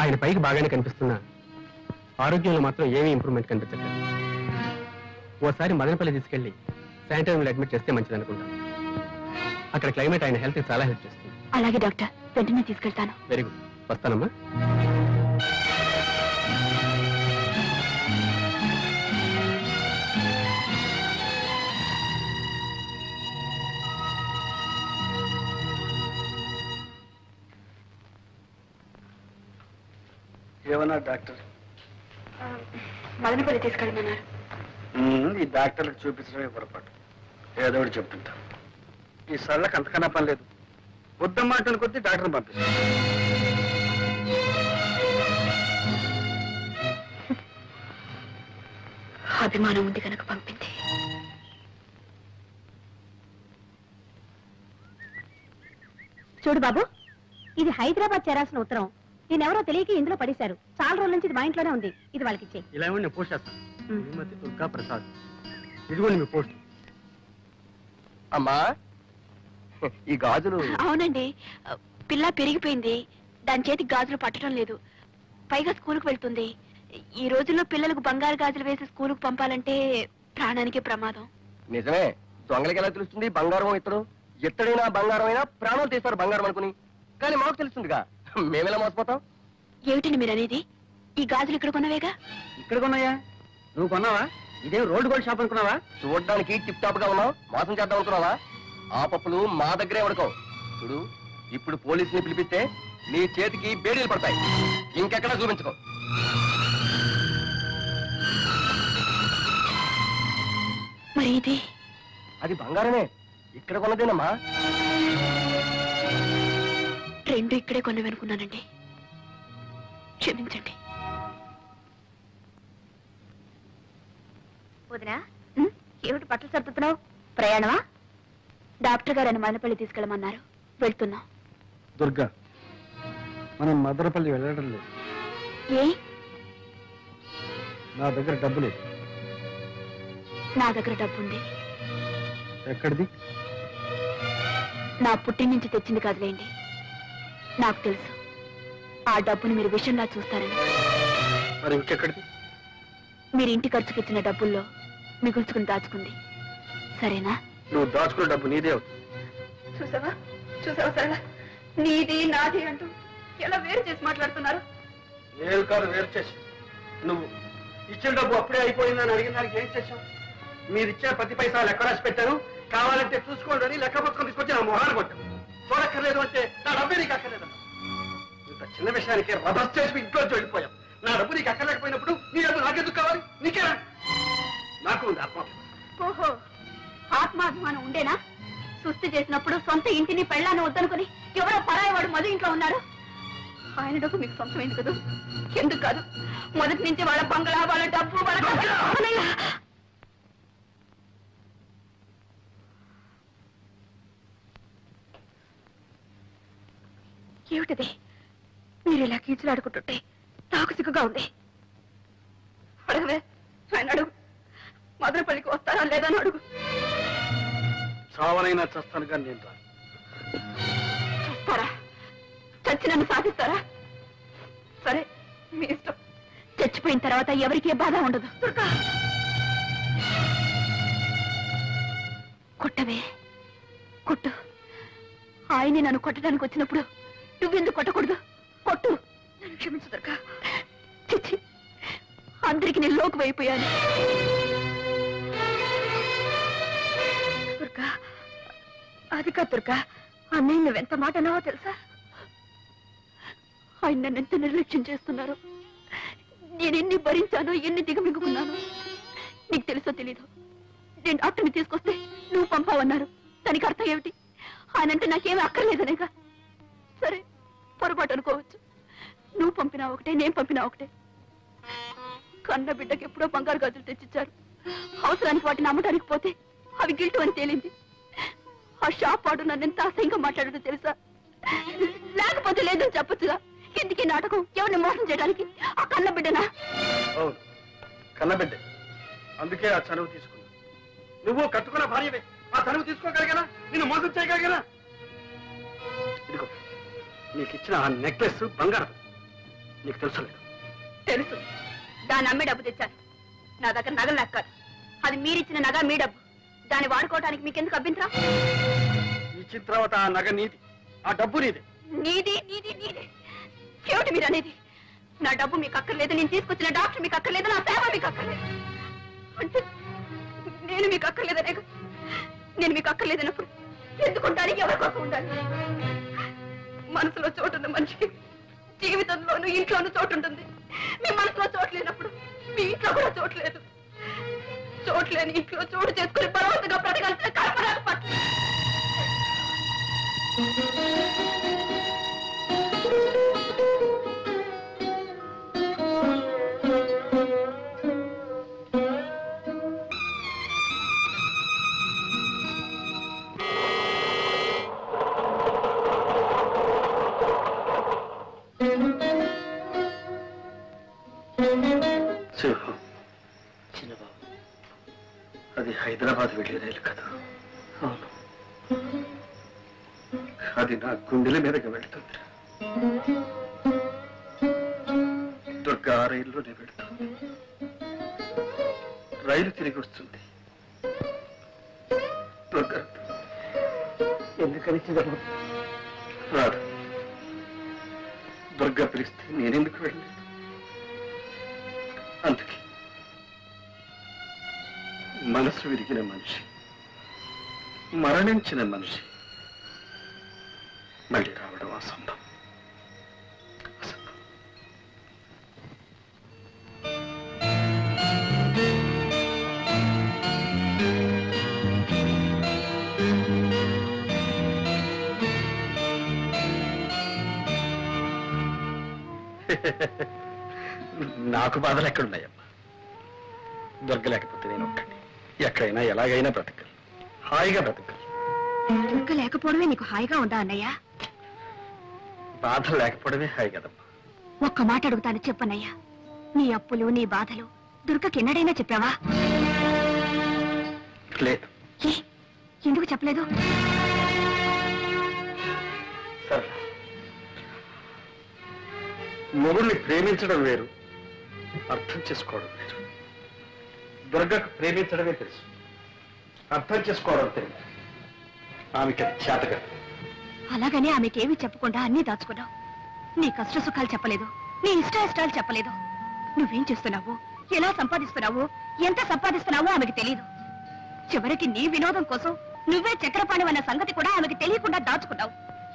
ఆయన పైకి బాగానే కనిపిస్తున్నా ఆరోగ్యంలో మాత్రం ఏమీ ఇంప్రూవ్మెంట్ కనిపించట్లేదు. ఓసారి మదనపల్లి తీసుకెళ్లి శానిటోరియంలో అడ్మిట్ చేస్తే మంచిది అనుకుంటాను. అక్కడ క్లైమేట్ ఆయన హెల్త్ చాలా హెల్ప్ చేస్తుంది. అలాగే డాక్టర్, వెంటనే తీసుకెళ్తాను. వెరీ గుడ్, వస్తానమ్మా. ఏమన్నా డాక్టర్? మదనపల్లి తీసుకెళ్ళమన్నారు. ఈ డాక్టర్లకు చూపించడమే పొరపాటు. ఏదో ఒకటి చెప్తుంటా. ఈ సళ్ళకి అంతకన్నా పని లేదు. వద్దమ్మాట కొద్దీ డాక్టర్ని పంపిస్తాను. అభిమానం ఉంది కనుక పంపింది. చూడు బాబు, ఇది హైదరాబాద్ చేరాల్సిన ఉత్తరం. నేనెవరో తెలియక ఇందులో పడేశారు. చాలా రోజుల నుంచి ఇది మా ఇంట్లోనే ఉంది. ఇది వాళ్ళకి ఇచ్చే. ఇలా ఇవ్వండి, నేను పోస్ట్ చేస్తాను. శ్రీమతి దుర్గా ప్రసాద్. ఇదిగోండి మీ పోస్ట్. అమ్మా, ఈ గాజులు. అవునండి, పిల్ల పెరిగిపోయింది. దాని చేతికి గాజులు పట్టడం లేదు. పైగా స్కూల్కి వెళ్తుంది. ఈ రోజుల్లో పిల్లలకు బంగారు గాజులు వేసి స్కూల్కి పంపాలంటే ప్రాణానికి ప్రమాదం. నిజమే, దొంగలకి ఎలా తెలుస్తుంది బంగారం ఇతడు? ఎత్తడైనా బంగారం అయినా ప్రాణాలు తీస్తారు బంగారం అనుకుని. కానీ మాకు తెలుస్తుందిగా, మేమెలా మోసపోతాం? ఏమిటండి మీరు అనేది? ఈ గాజులు ఇక్కడ కొన్నవేగా? ఇక్కడ కొన్నాయా? నువ్వు కొన్నావా? ఇదేం రోడ్డు గోల్డ్ షాప్ అనుకున్నావా? చూడడానికి టిప్ టాప్ గా ఉన్నావు, మోసం చేద్దాం అనుకున్నావా? ఆ పప్పులు మా దగ్గరే ఉడకవు. చూడు, ఇప్పుడు పోలీసుని పిలిపిస్తే నీ చేతికి బేడీలు పడతాయి. ఇంకెక్కడా చూపించుకో. మరి ఇది? అది బంగారమే, ఇక్కడ కొన్నదేనమ్మా. రెండు ఇక్కడే కొన్నవనుకున్నానండి, క్షమించండి. వదినా, ఏమిటి బట్టలు సర్దుతున్నావు? ప్రయాణమా? డాక్టర్ గారు మదనపల్లి తీసుకెళ్ళమన్నారు, వెళ్తున్నాం. దుర్గా, మనం మదనపల్లి వెళ్ళడం లేదు. ఏ? నా దగ్గర డబ్బు లేదు. నా దగ్గర డబ్బుంది. ఎక్కడిది? నా పుట్టిన నుంచి తెచ్చింది కాదులేండి. నాకు తెలుసు ఆ డబ్బుని మీరు విషయంలా చూస్తారని. మరి ఇంకెక్కడిది? మీరు ఇంటి ఖర్చుకి ఇచ్చిన డబ్బుల్లో మిగుల్చుకుని దాచుకుంది. సరేనా? నువ్వు దాచుకున్న డబ్బు నీదే అవుతుంది. చూసావా చూసావా సరళ, నీది నాది అంటూ ఎలా వేరు చేసి మాట్లాడుతున్నారు. నేను కాదు వేరు చేసి, నువ్వు ఇచ్చిన డబ్బు అప్పుడే అయిపోయిందని అడిగిన దానికి ఏం చేశావు? మీరు ఇచ్చే ప్రతి పైసా లెక్క రాసి పెట్టాను, కావాలంటే చూసుకోండి అని లెక్క పుస్తకం తీసుకొచ్చి నా మొహాన్ని కొట్టాను. చూడక్కర్లేదు అంటే నా డబ్బే నీకు అక్కర్లేదు. ఇంత చిన్న విషయానికి రభస్ చేసి ఇంట్లో వెళ్ళిపోయాం. నా డబ్బు నీకు అక్కర్లేకపోయినప్పుడు నీ డబ్బు నాకెందుకు కావాలి? నీకేనా? నాకు ఉంది ఆత్మాభిమానం. ఓహో, ఆత్మాభిమానం ఉండేనా? సుస్థి చేసినప్పుడు సొంత ఇంటిని పెళ్ళాన్ని వద్దనుకుని ఎవరో పరాయవాడు మధు ఇంట్లో ఉన్నారు. ఆయన డబ్బు మీకు సొంతమైంది కదా? ఎందుకు కాదు? మొదటి నుంచి వాళ్ళ బంగళా, వాళ్ళ డబ్బు, వాళ్ళ ఏమిటిది? మీరు ఇలా కీచులాడుకుంటుంటే నాకు సిగ్గుగా ఉంది. అడగవే, ఆయన అడుగు. మదనపల్లికి వస్తారా లేదా అని అడుగు. చావనైనా చస్తాను కానీ నేను రాను. చేస్తారా? చచ్చి నన్ను సాధిస్తారా? సరే, మీ ఇష్టం. చచ్చిపోయిన తర్వాత ఎవరికీ బాధ ఉండదు. కొట్టవే, కొట్టు. ఆయన్ని నన్ను కొట్టడానికి వచ్చినప్పుడు నువ్వెందుకు కొట్టకూడదు? కొట్టు. నన్ను క్షమించు దుర్గా. చిచ్చి, అందరికి నేను లోకు అయిపోయాను. దుర్గా, అది కాదు దుర్గా. అన్నయ్య నువ్వెంత మాట అన్నావో తెలుసా? ఆయన నన్ను ఎంత నిర్లక్ష్యం చేస్తున్నారు. నేను ఎన్ని భరించానో, ఎన్ని దిగమింగుకున్నాను. నీకు తెలుసో తెలీదు. నేను డాక్టర్ని తీసుకొస్తే నువ్వు పంపావన్నారు. దానికి అర్థం ఏమిటి? ఆయనంటే నాకేమీ అక్కర్లేదనేగా. సరే, పొరపాటు అనుకోవచ్చు. నువ్వు పంపినా ఒకటే, నేను పంపినా ఒకటే. కన్న బిడ్డకి ఎప్పుడో బంగారు గాజులు తెచ్చిచ్చారు. అవసరానికి వాటిని అమ్మడానికి పోతే అవి గిల్టు అని తేలింది. ఆ షాప్ వాడు నన్ను ఎంత అసహ్యంగా మాట్లాడదో తెలుసా? లేకపోతే లేదని చెప్పొచ్చుగా. ఎందుకీ నాటకం? ఎవరిని మోసం చేయడానికి? ఆ కన్న బిడ్డనా? కన్నబిడ్డ, అందుకే ఆ చనువు తీసుకున్నా. నువ్వు కట్టుకున్న భార్యవే. ఆ తనువు తీసుకోగలిగానా? నిన్ను మోసం చేయగలిగానా? ఇదిగో నీకు ఇచ్చిన ఆ నెక్లెస్ బంగారం, నీకు తెలుసు లేదు? తెలుసు. దాన్ని అమ్మే డబ్బు తెచ్చాను. నా దగ్గర నగలు లెక్కాలి. అది మీరిచ్చిన నగ, మీ డబ్బు. దాన్ని వాడుకోవడానికి మీకెందుకు అభ్యంతరం? ఇచ్చిన తర్వాత ఆ నగ నీది, ఆ డబ్బు నీది. నీది నీది నీది ఏమిటి మీరు అనేది? నా డబ్బు మీకు అక్కర్లేదు, నేను తీసుకొచ్చిన డాక్టర్ మీకు అక్కర్లేదు, నా సేవ మీకు అక్కర్లేదు అంటే నేను మీకు అక్కర్లేదనే. నేను మీకు అక్కర్లేదన్నప్పుడు ఎందుకుంటానికి ఎవరి కోసం ఉండాలి? మనసులో చోటున్న మనిషికి జీవితంలోనూ ఇంట్లోనూ చోటు ఉంటుంది. మీ మనసులో చోటు లేనప్పుడు మీ ఇంట్లో కూడా చోటు లేదు. చోట్లేని ఇంట్లో చోటు చేసుకుని బలవంతంగా బ్రతకాల్సిన కల్పన పట్ల చిన్నబాబు, అది హైదరాబాద్ వెళ్ళే రైలు కదా? అవును, అది నా గుండెల మీదకి వెళ్తుంది. దుర్గా ఆ రైల్లోనే వెళుతుంది. రైలు తిరిగి వస్తుంది. దుర్గా ఎందుకని చిన్నబాబు రాదు. దుర్గా పిలిస్తే నేనెందుకు వెళ్ళలేదు? అందుకే మనసు విరిగిన మనిషి, మరణించిన మనిషి మళ్ళీ రావడం అసంభవం. నాకు బాధలు ఎక్కడున్నాయమ్మా? దొరకలేకపోతే నేను ఒక్కడిని ఎక్కడైనా ఎలాగైనా బ్రతకాలి, హాయిగా బ్రతకాలి. దుర్గ లేకపోవడమే నీకు హాయిగా ఉందా అన్నయ్య? బాధలు లేకపోవడమే హాయి కదమ్మా. ఒక్క మాట అడుగుతాను, చెప్పన్నయ్యా. నీ అప్పులు, నీ బాధలు దుర్గకి ఎన్నడైనా చెప్పావా? లేదు. ఏ, ఎందుకు చెప్పలేదు? సరే, మొగుడిని ప్రేమించడం వేరు, అర్థం చేసుకోవడం వేరు. దుర్గకు ప్రేమించడమే తెలుసు, అర్థం చేసుకోవడం తెలియదు. ఆమెకి అది చేతగా. అలాగని ఆమెకేమీ చెప్పకుండా అన్నీ దాచుకున్నావు. నీ కష్ట సుఖాలు చెప్పలేదు, నీ ఇష్టాయిష్టాలు చెప్పలేదు. నువ్వేం చేస్తున్నావు, ఎలా సంపాదిస్తున్నావు, ఎంత సంపాదిస్తున్నావో ఆమెకి తెలియదు. చివరికి నీ వినోదం కోసం నువ్వే చక్రపాణి అన్న సంగతి కూడా ఆమెకి తెలియకుండా దాచుకున్నావు.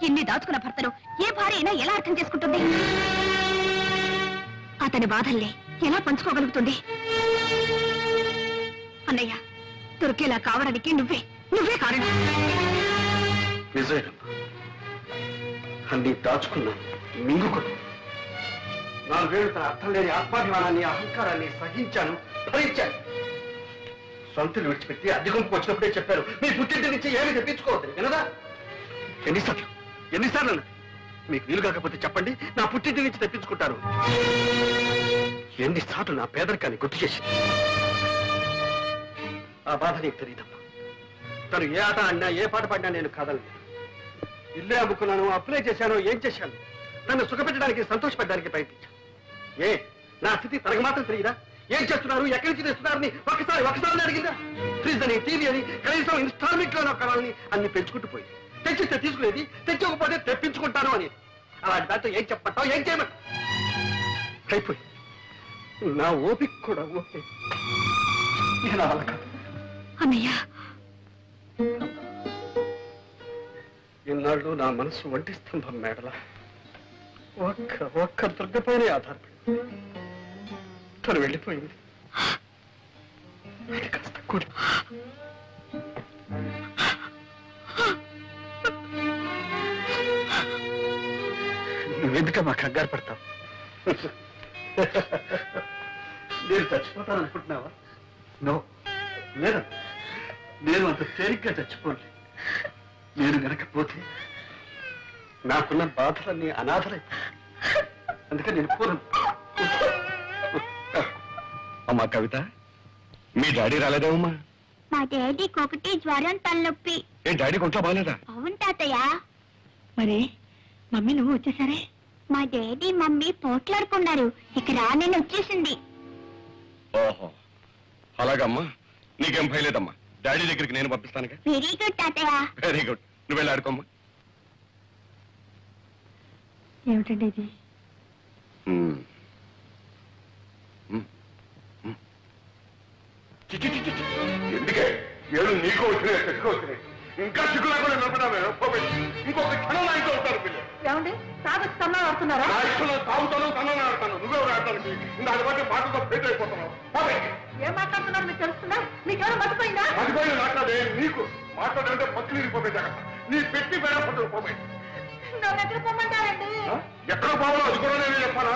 ఇన్ని దాచుకున్న భర్తను ఏ భార్య అయినా ఎలా అర్థం చేసుకుంటుంది? అతని బాధల్ని ఎలా పంచుకోగలుగుతుంది? అన్నయ్య, దొరికేలా కావడానికి నువ్వే కారణం. నిజమేనమ్మా, అన్ని దాచుకున్నాను, మింగుకున్నాను. 4 ఏళ్ళు తన అర్థం లేని ఆత్మాభిమానాన్ని, అహంకారాన్ని సహించాను, భరించాను. సొంతలు విడిచిపెట్టి అద్దెకొంపుకు వచ్చినప్పుడే చెప్పారు, మీ పుట్టింటి నుంచి ఏమీ తెప్పించుకోవద్దు. వినదా? ఎన్నిసార్లు మీకు వీలు కాకపోతే చెప్పండి, నా పుట్టింటి నుంచి తెప్పించుకుంటారు. ఎన్నిసార్లు నా పేదరికాన్ని గుర్తు చేసింది. ఆ బాధ నీకు తెలియదమ్మా. తను ఏ ఆట ఆడినా, ఏ పాట పాడినా నేను కాదలేదు. ఇల్లే అమ్ముకున్నాను, అప్లై చేశాను, ఏం చేశాను? నన్ను సుఖపెట్టడానికి, సంతోషపెట్టడానికి ప్రయత్నించాను. నా స్థితి తనకు మాత్రం తెలియదా? ఏం చేస్తున్నారు, ఎక్కడి నుంచి తెస్తున్నారని ఒకసారి అడిగిందా? ఫ్రిడ్జ్ అని, టీవీ అని, కనీసం ఇన్స్టాల్మెంట్ లో కావాలని అన్ని పెంచుకుంటూ పోయింది. తెచ్చిస్తే తీసుకునేది, తెచ్చకపోతే తెప్పించుకుంటాను అని. అలాంటి దాంతో ఏం చెప్పమంటావు, ఏం చేయమంటావు? అయిపోయి నా ఓపిక కూడా ఓకే. నేను అలా కాదు అన్నయ్య. ఇన్నాళ్ళు నా మనసు ఒంటి స్తంభం మేడల ఒక్క దుర్గపైనే ఆధారపడి తను వెళ్ళిపోయింది. అది కాస్త కూడి నువ్వెందుక మా కంగారు పడతావు? నేను చచ్చిపోతాను అనుకుంటున్నావా? నో, లేదు, నేను అంత తేలిగ్గా చచ్చిపోలే. నేను గనకపోతే నాకున్న బాధలన్నీ అనాథలైపోయి. అందుకే నేను పూర్వం. అమ్మా కవిత, మీ డాడీ రాలేదేమమ్మా? మా డాడీకి ఒకటి జ్వరం తలనొప్పి. ఏం డాడీ కొంట్లో బాగాలేదా? అవును తాతయ్య. మరి మమ్మీ నువ్వు వచ్చేసరే? మా డాడీ మమ్మీ పోట్లాడుకున్నారు, ఇక రానని వచ్చేసింది. ఓహో అలాగమ్మా, నీకేం భయలేదమ్మా. డాడీ దగ్గరికి నేను పంపిస్తానుగా. వెరీ గుడ్ తాతయ్య. వెరీ గుడ్, నువ్వు వెళ్ళి ఆడుకోమ్మా. ఏమిటండి ఇది? ఎందుకే ఏడు నీకు వచ్చినాయి, చెక్కు వచ్చినాయి, ఇంకా చిక్కు లేకుండా నిలబడామే. ఇంకొక క్షణం నా ఇంట్లో ఉంటారు పిల్లలు. ఏమండి తాగొచ్చి తన్నా ఆడుతున్నారా? నా ఇష్టంలో తాగుతాను, తనని ఆడతాను. నువ్వెవరు ఆడటానికి? దాని బట్టి మాటలతో ఫెయిల్ అయిపోతున్నావు. ఏం మాట్లాడుతున్నారు మీకు తెలుస్తుందా? మీకేమైనా మర్చిపోయిందా? మర్చిపోయి మాట్లాడే నీకు మాట్లాడంటే పక్కలు ఇరిగిపోతాయి. జాగ్రత్త, నీ పెట్టి పేడ పట్టుకు పోతాయి. నన్ను ఎక్కడ పొమ్మంటారండి? ఎక్కడ పోవాలో అది కూడా నేను చెప్పాలా?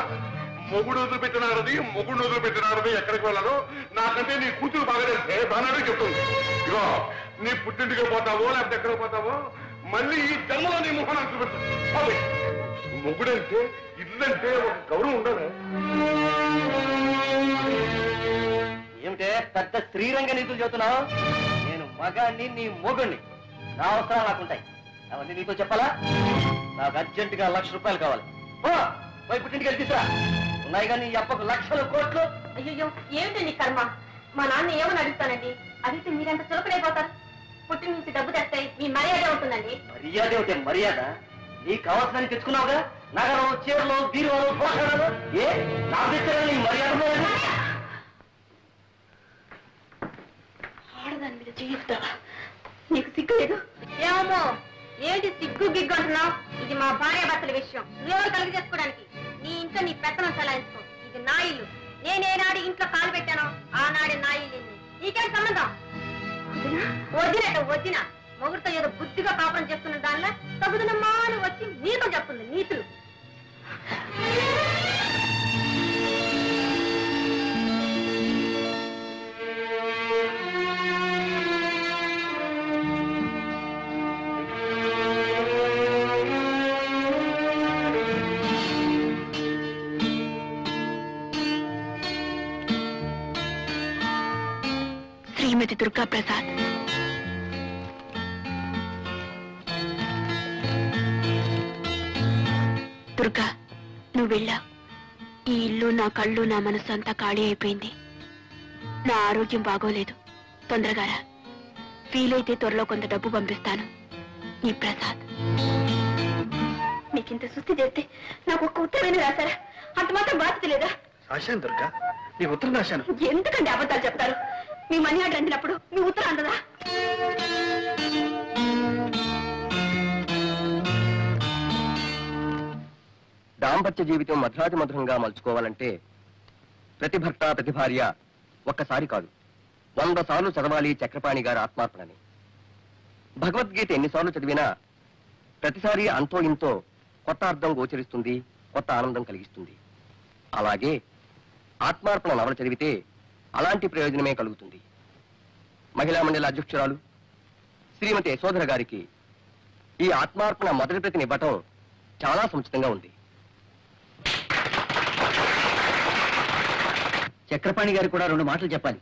మొగుడు వదిలిపెట్టినారది, మొగుడు వదిలిపెట్టినారది ఎక్కడికి వెళ్ళాలో నాకంటే నీ కూతురు బాగా తెలిసే బాగానే చెప్తుంది. ఇగో నీ పుట్టింటికి పోతావో లేకపోతే ఎక్కడికి పోతావో మళ్ళీ ఈ జన్మలో నీ ముఖాన్ని చూపెడుతుంది. మొగుడంటే ఇల్లంటే ఒక గౌరవం ఉండాలి. ఏమిటే పెద్ద శ్రీరంగ నీతులు చెబుతున్నావు? నేను మగాన్ని, నీ మొగుణ్ణి. నా అవసరాలు నాకుంటాయి, అవన్నీ నీతో చెప్పాలా? నాకు అర్జెంటుగా 1,00,000 రూపాయలు కావాలి. పోయి పుట్టింటికి వెళ్ళి తీసురా. ఉన్నాయి కానీ ఈ అప్పకు లక్షల కోట్లు. అయ్యో ఏమిటండి కర్మ? మా నాన్న ఏమని అడుగుతానండి? అడిగితే మీరెంత చులకలైపోతారు. పుట్టిన నుంచి డబ్బు తెస్తే మీ మర్యాద ఉంటుందండి. మర్యాద ఏమిటే మర్యాద? నీకు కావాల్సిన తెచ్చుకున్నావుగా, నగరం, చీరలు, బీరువాలు, పోషణలు. ఏ నా దగ్గర నీ మర్యాద ఆడదాని మీద చేయిస్తావా? నీకు సిగ్గు లేదు? ఏమో ఏంటి సిగ్గు గిగ్గు అంటున్నావు? ఇది మా భార్య భర్తల విషయం, నువ్వెవరు కలిగి చేసుకోవడానికి? నీ ఇంట్లో నీ పెత్తనం చలాయించుకో. ఇది నా ఇల్లు. నేనేనాడు ఇంట్లో కాలు పెట్టానో ఆనాడే నా ఇల్లు. నీకేం సంబంధం? వదిన మొగుడితో ఏదో బుద్ధిగా కాపురం చేస్తున్న దానిలో తగుదనమ్మా అని వచ్చి నీతో చెప్తుంది నీతులు. శ్రీమతి దుర్గా ప్రసాద్. దుర్గా, నువ్వు వెళ్ళా. ఈ ఇల్లు, నా కళ్ళు, నా మనసు అంతా ఖాళీ అయిపోయింది. నా ఆరోగ్యం బాగోలేదు. తొందరగా రా. వీలైతే త్వరలో కొంత డబ్బు పంపిస్తాను. నీ ప్రసాద్. మీకింత సుస్థి చేస్తే నాకు ఒక్క ఉత్తరమైన రాశారా? అంత మాత్రం బాధ్యత లేదా? రాశాను దుర్గా, నీ ఉత్తరం రాశాను. ఎందుకండి అబద్ధాలు చెప్తారు? మీ మనీ ఆర్డర్ అందినప్పుడు మీ ఉత్తరం అందదా? దాంపత్య జీవితం మధురాతి మధురంగా మలుచుకోవాలంటే ప్రతి భర్త, ప్రతి భార్య ఒక్కసారి కాదు 100 సార్లు చదవాలి చక్రపాణి గారి ఆత్మార్పణని. భగవద్గీత ఎన్నిసార్లు చదివినా ప్రతిసారి అంతో ఇంతో కొత్త అర్థం గోచరిస్తుంది, కొత్త ఆనందం కలిగిస్తుంది. అలాగే ఆత్మార్పణ నవల చదివితే అలాంటి ప్రయోజనమే కలుగుతుంది. మహిళా మండలి అధ్యక్షురాలు శ్రీమతి యశోధర గారికి ఈ ఆత్మార్పణ మొదటి ప్రతిని ఇవ్వటం చాలా సముచితంగా ఉంది. చక్రపాణి గారు కూడా 2 మాటలు చెప్పాలి.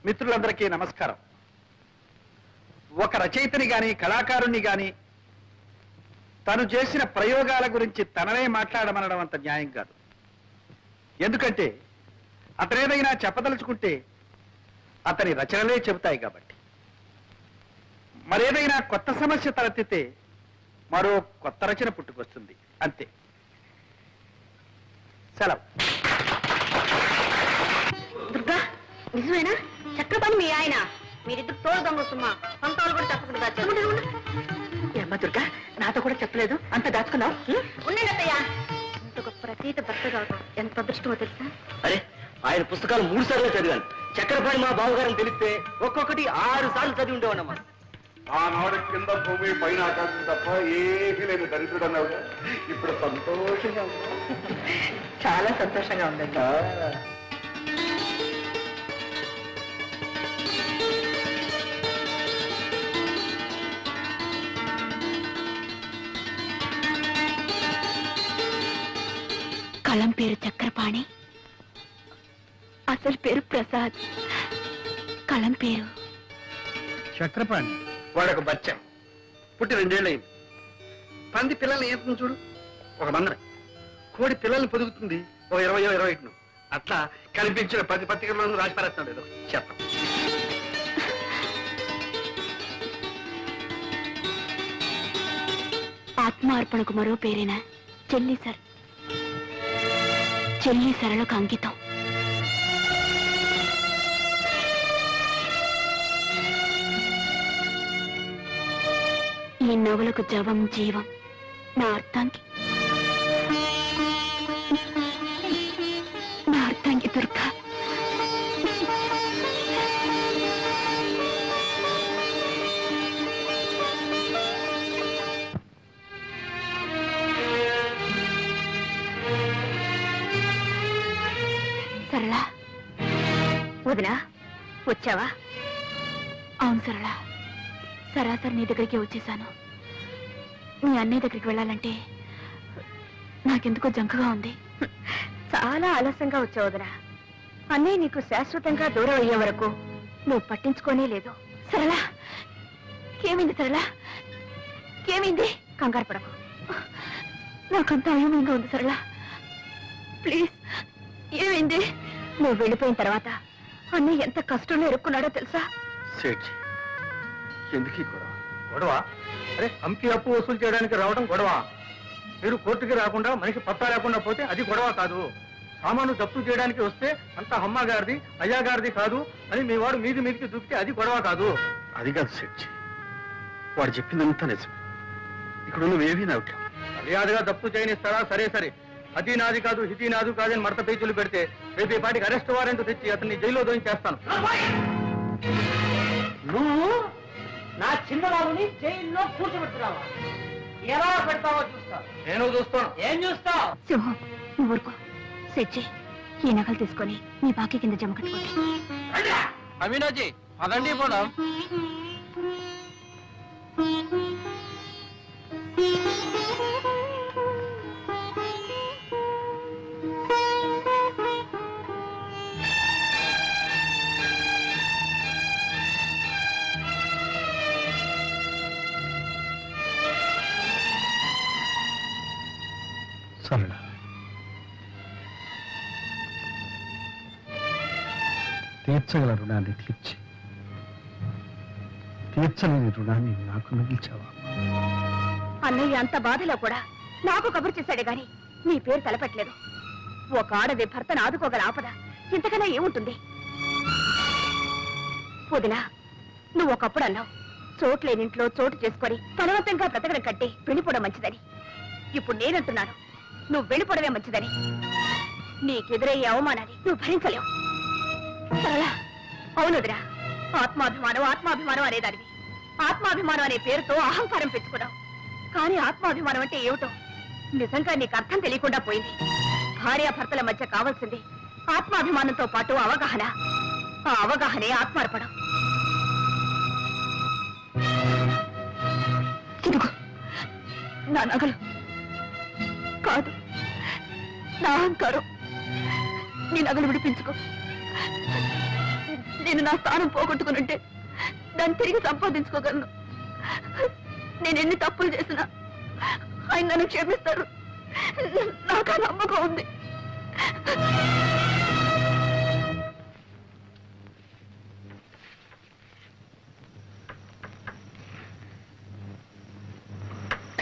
మిత్రులందరికీ నమస్కారం. ఒక రచయితని గాని, కళాకారుణ్ణి గాని తను చేసిన ప్రయోగాల గురించి తననే మాట్లాడమనడం అంత న్యాయం కాదు. ఎందుకంటే అతనేదైనా చెప్పదలుచుకుంటే అతని రచనలే చెబుతాయి కాబట్టి. మరేదైనా కొత్త సమస్య తలెత్తితే మరో కొత్త రచన పుట్టుకొస్తుంది, అంతే. సెలవు. దుర్గా, నిజమేనా? చక్రపాణి మీ ఆయన? మీరిద్దరు తోడు దొంగతుమ్మా, సొంతాలు కూడా చెప్పకుండా ఏమ్మా దుర్గా, నాతో కూడా చెప్పలేదు, అంత దాచుకున్నావు? ఉండండి అత్తయ్య. ఇంత గొప్ప రచయిత భర్త కావడం ఎంత అదృష్టమో తెలుసా? అరే, ఆయన పుస్తకాలు 3 సార్లు చదివాను. చక్రపాణి మా బావగారని తెలిస్తే ఒక్కొక్కటి 6 సార్లు చదివి ఉండేవాడమ్మా. ఆనాడు కింద భూమి పైన ఆకాశం తప్ప ఏమీ లేని దరిద్రుడు అన్నావు. ఇప్పుడు సంతోషంగా చాలా సంతోషంగా ఉందండి. కలం పేరు చక్రపాణి, అసలు పేరు ప్రసాద్. కలం పేరు చక్రపాణి. వాడొక బచ్చ, పుట్టి 2 ఏళ్ళు అయింది. పంది పిల్లల్ని ఏం చూడు, ఒక మందర. కోడి పిల్లల్ని పొదుగుతుంది ఒక 20-21. అట్లా కనిపించిన 10 పత్రికల్లోనూ రాసి పారేస్తున్నాడు ఏదో చెప్పం. ఆత్మార్పణకు మరో పేరేనా చెల్లి సర్. చెల్లి సరళకు అంకితం. ఈ నవలకు జవం జీవం నా అర్థానికి. నా అర్థానికి దుర్గా. సరళ, వదినా వచ్చావా? అవును సరళ, సరాసరి నీ దగ్గరికి వచ్చేసాను. నీ అన్నయ్య దగ్గరికి వెళ్ళాలంటే నాకెందుకో జంకగా ఉంది. చాలా ఆలస్యంగా వచ్చావు వదినా. అన్నయ్య నీకు శాశ్వతంగా దూరం అయ్యే వరకు నువ్వు పట్టించుకోనే లేదు. సరళ, ఏమైంది సరళ? ఏమైంది? కంగారు పడకు, నాకంతా అయోమయంగా ఉంది సరళ. ప్లీజ్, ఏమైంది? నువ్వు వెళ్ళిపోయిన తర్వాత అన్నయ్య ఎంత కష్టంలో ఇరుక్కున్నాడో తెలుసా? సేఠ్, ఎందుకు గొడవ? అరే, అమ్కి అప్పు వసూలు చేయడానికి రావడం గొడవ? మీరు కోర్టుకి రాకుండా మనిషి పత్తా లేకుండా పోతే అది గొడవ కాదు. సామాను జప్తు చేయడానికి వస్తే అంత అమ్మ గారిది అయ్యా గారిది కాదు అని మీ వాడు మీదికి దూకితే అది గొడవ కాదు. అది కాదు సేఠ్, వాడు చెప్పిందంతా నిజం. ఇక్కడ నువ్వేవీ నవ్వు మర్యాదగా జప్తు చేయనిస్తారా? సరే సరే, అది నాది కాదు ఇది నాది కాదని మడత పేచీలు పెడితే రేపు ఈ పాటికి అరెస్ట్ వారెంట్ తెచ్చి అతన్ని జైల్లో దోయించేస్తాను. నువ్వు నా చిన్నబాబుని జైల్లో కూర్చోబెడుతున్నావా? ఎలా పెడతావో చూస్తా. నేను చూస్తాను. ఏం చూస్తావు? సింహం, నువ్వు ఊరుకో. సెచ్చి, ఈ నగలు తీసుకొని నీ బాకీ కింద జమ కట్టుకోండి. అమీనాజీ పదండి పోదాం. సరళ, తీర్చగల రుణాన్ని తీర్చి తీర్చలేని రుణాన్ని నాకు మిగిల్చావా? అన్నయ్య అంత బాధలో కూడా నాకు కబురు చేశాడే గాని నీ పేరు తలపెట్టలేదు. ఒక ఆడది భర్తను ఆదుకోగల ఆపద ఇంతకన్నా ఏముంటుంది? వదినా, నువ్వు ఒకప్పుడు అన్నావు చోట్లేనింట్లో చోటు చేసుకొని బలవంతంగా బ్రతకడం కంటే వెళ్ళిపోవడం మంచిదని. ఇప్పుడు నేనంటున్నాను నువ్వు వెళ్ళిపోవడమే మంచిదని. నీకెదురయ్యే అవమానాన్ని నువ్వు భరించలేవు. సరళ, అవునుదిరా, ఆత్మాభిమానం ఆత్మాభిమానం అనేదానివి. ఆత్మాభిమానం అనే పేరుతో అహంకారం పెంచుకున్నావు. కానీ ఆత్మాభిమానం అంటే ఏమిటో నిజంగా నీకు అర్థం తెలియకుండా పోయింది. భార్యాభర్తల మధ్య కావాల్సింది ఆత్మాభిమానంతో పాటు అవగాహన. ఆ అవగాహనే ఆత్మార్పణం. ఇదిగో నా నగలు కాదు, నా అహంకారం. నీ నగలు విడిపించుకో. నేను నా స్థానం పోగొట్టుకునుంటే దాన్ని తిరిగి సంపాదించుకోగలను. నేను ఎన్ని తప్పులు చేసినా ఆయన నన్ను క్షమిస్తారు. నాకు ఆ నమ్మకం ఉంది.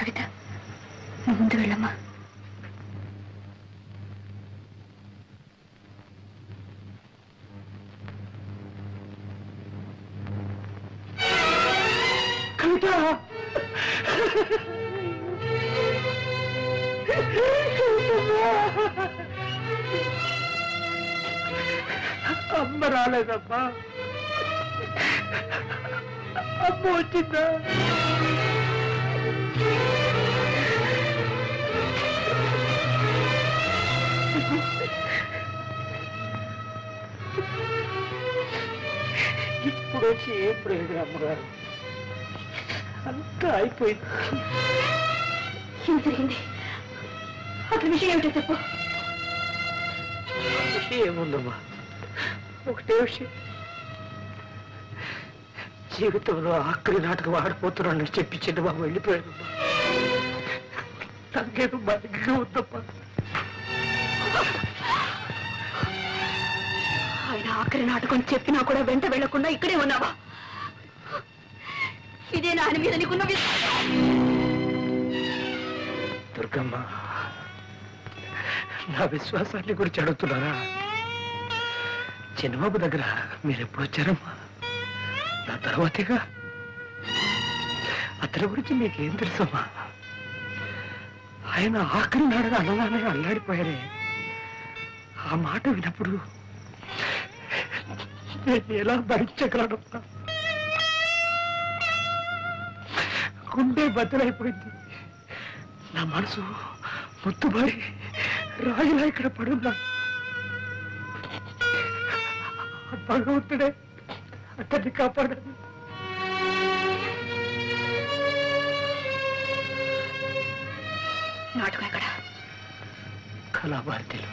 కవిత, నువ్వు ముందు వెళ్ళమ్మా. కవిత, అమ్మ రాలేదమ్మా. అమ్మ వచ్చిందా? ఇప్పుడు వచ్చి ఏం ప్రయోజనం అమ్మగారు? అంతా అయిపోయింది. ఏం జరిగింది? అసలు విషయం ఏమిటో చెప్పు. ఏముందమ్మా, ఒకటే విషయం, జీవితంలో ఆఖరి నాటకం ఆడిపోతున్నానని చెప్పి చిన్నబాబు వెళ్ళిపోయానమ్మా. నాకేదో బతిగా ఉందమ్మా. ఆయన ఆఖరి నాటకం చెప్పినా కూడా వెంట వెళ్లకుండా ఇక్కడే ఉన్నావా? ఇదే నా ఆయన మీద నీకున్న దుర్గమ్మ, నా విశ్వాసాన్ని గురించి అడుగుతున్నారా? చిన్నబాబు దగ్గర మీరెప్పుడు వచ్చారమ్మా? నా తర్వాతేగా. అతని గురించి మీకేం తెలుసమ్మా? ఆయన ఆఖరి నాడని అన్నదానని అల్లాడిపోయారే. ఆ మాట విన్నప్పుడు నేను ఎలా భరించగలనమ్మా? గుండె బద్దలైపోయింది. నా మనసు ముత్తుబడి రాయిలా ఇక్కడ పడున్నా. భగవంతుడే అతన్ని కాపాడాలి. నాటకం ఎక్కడ? కళాభారతిలో.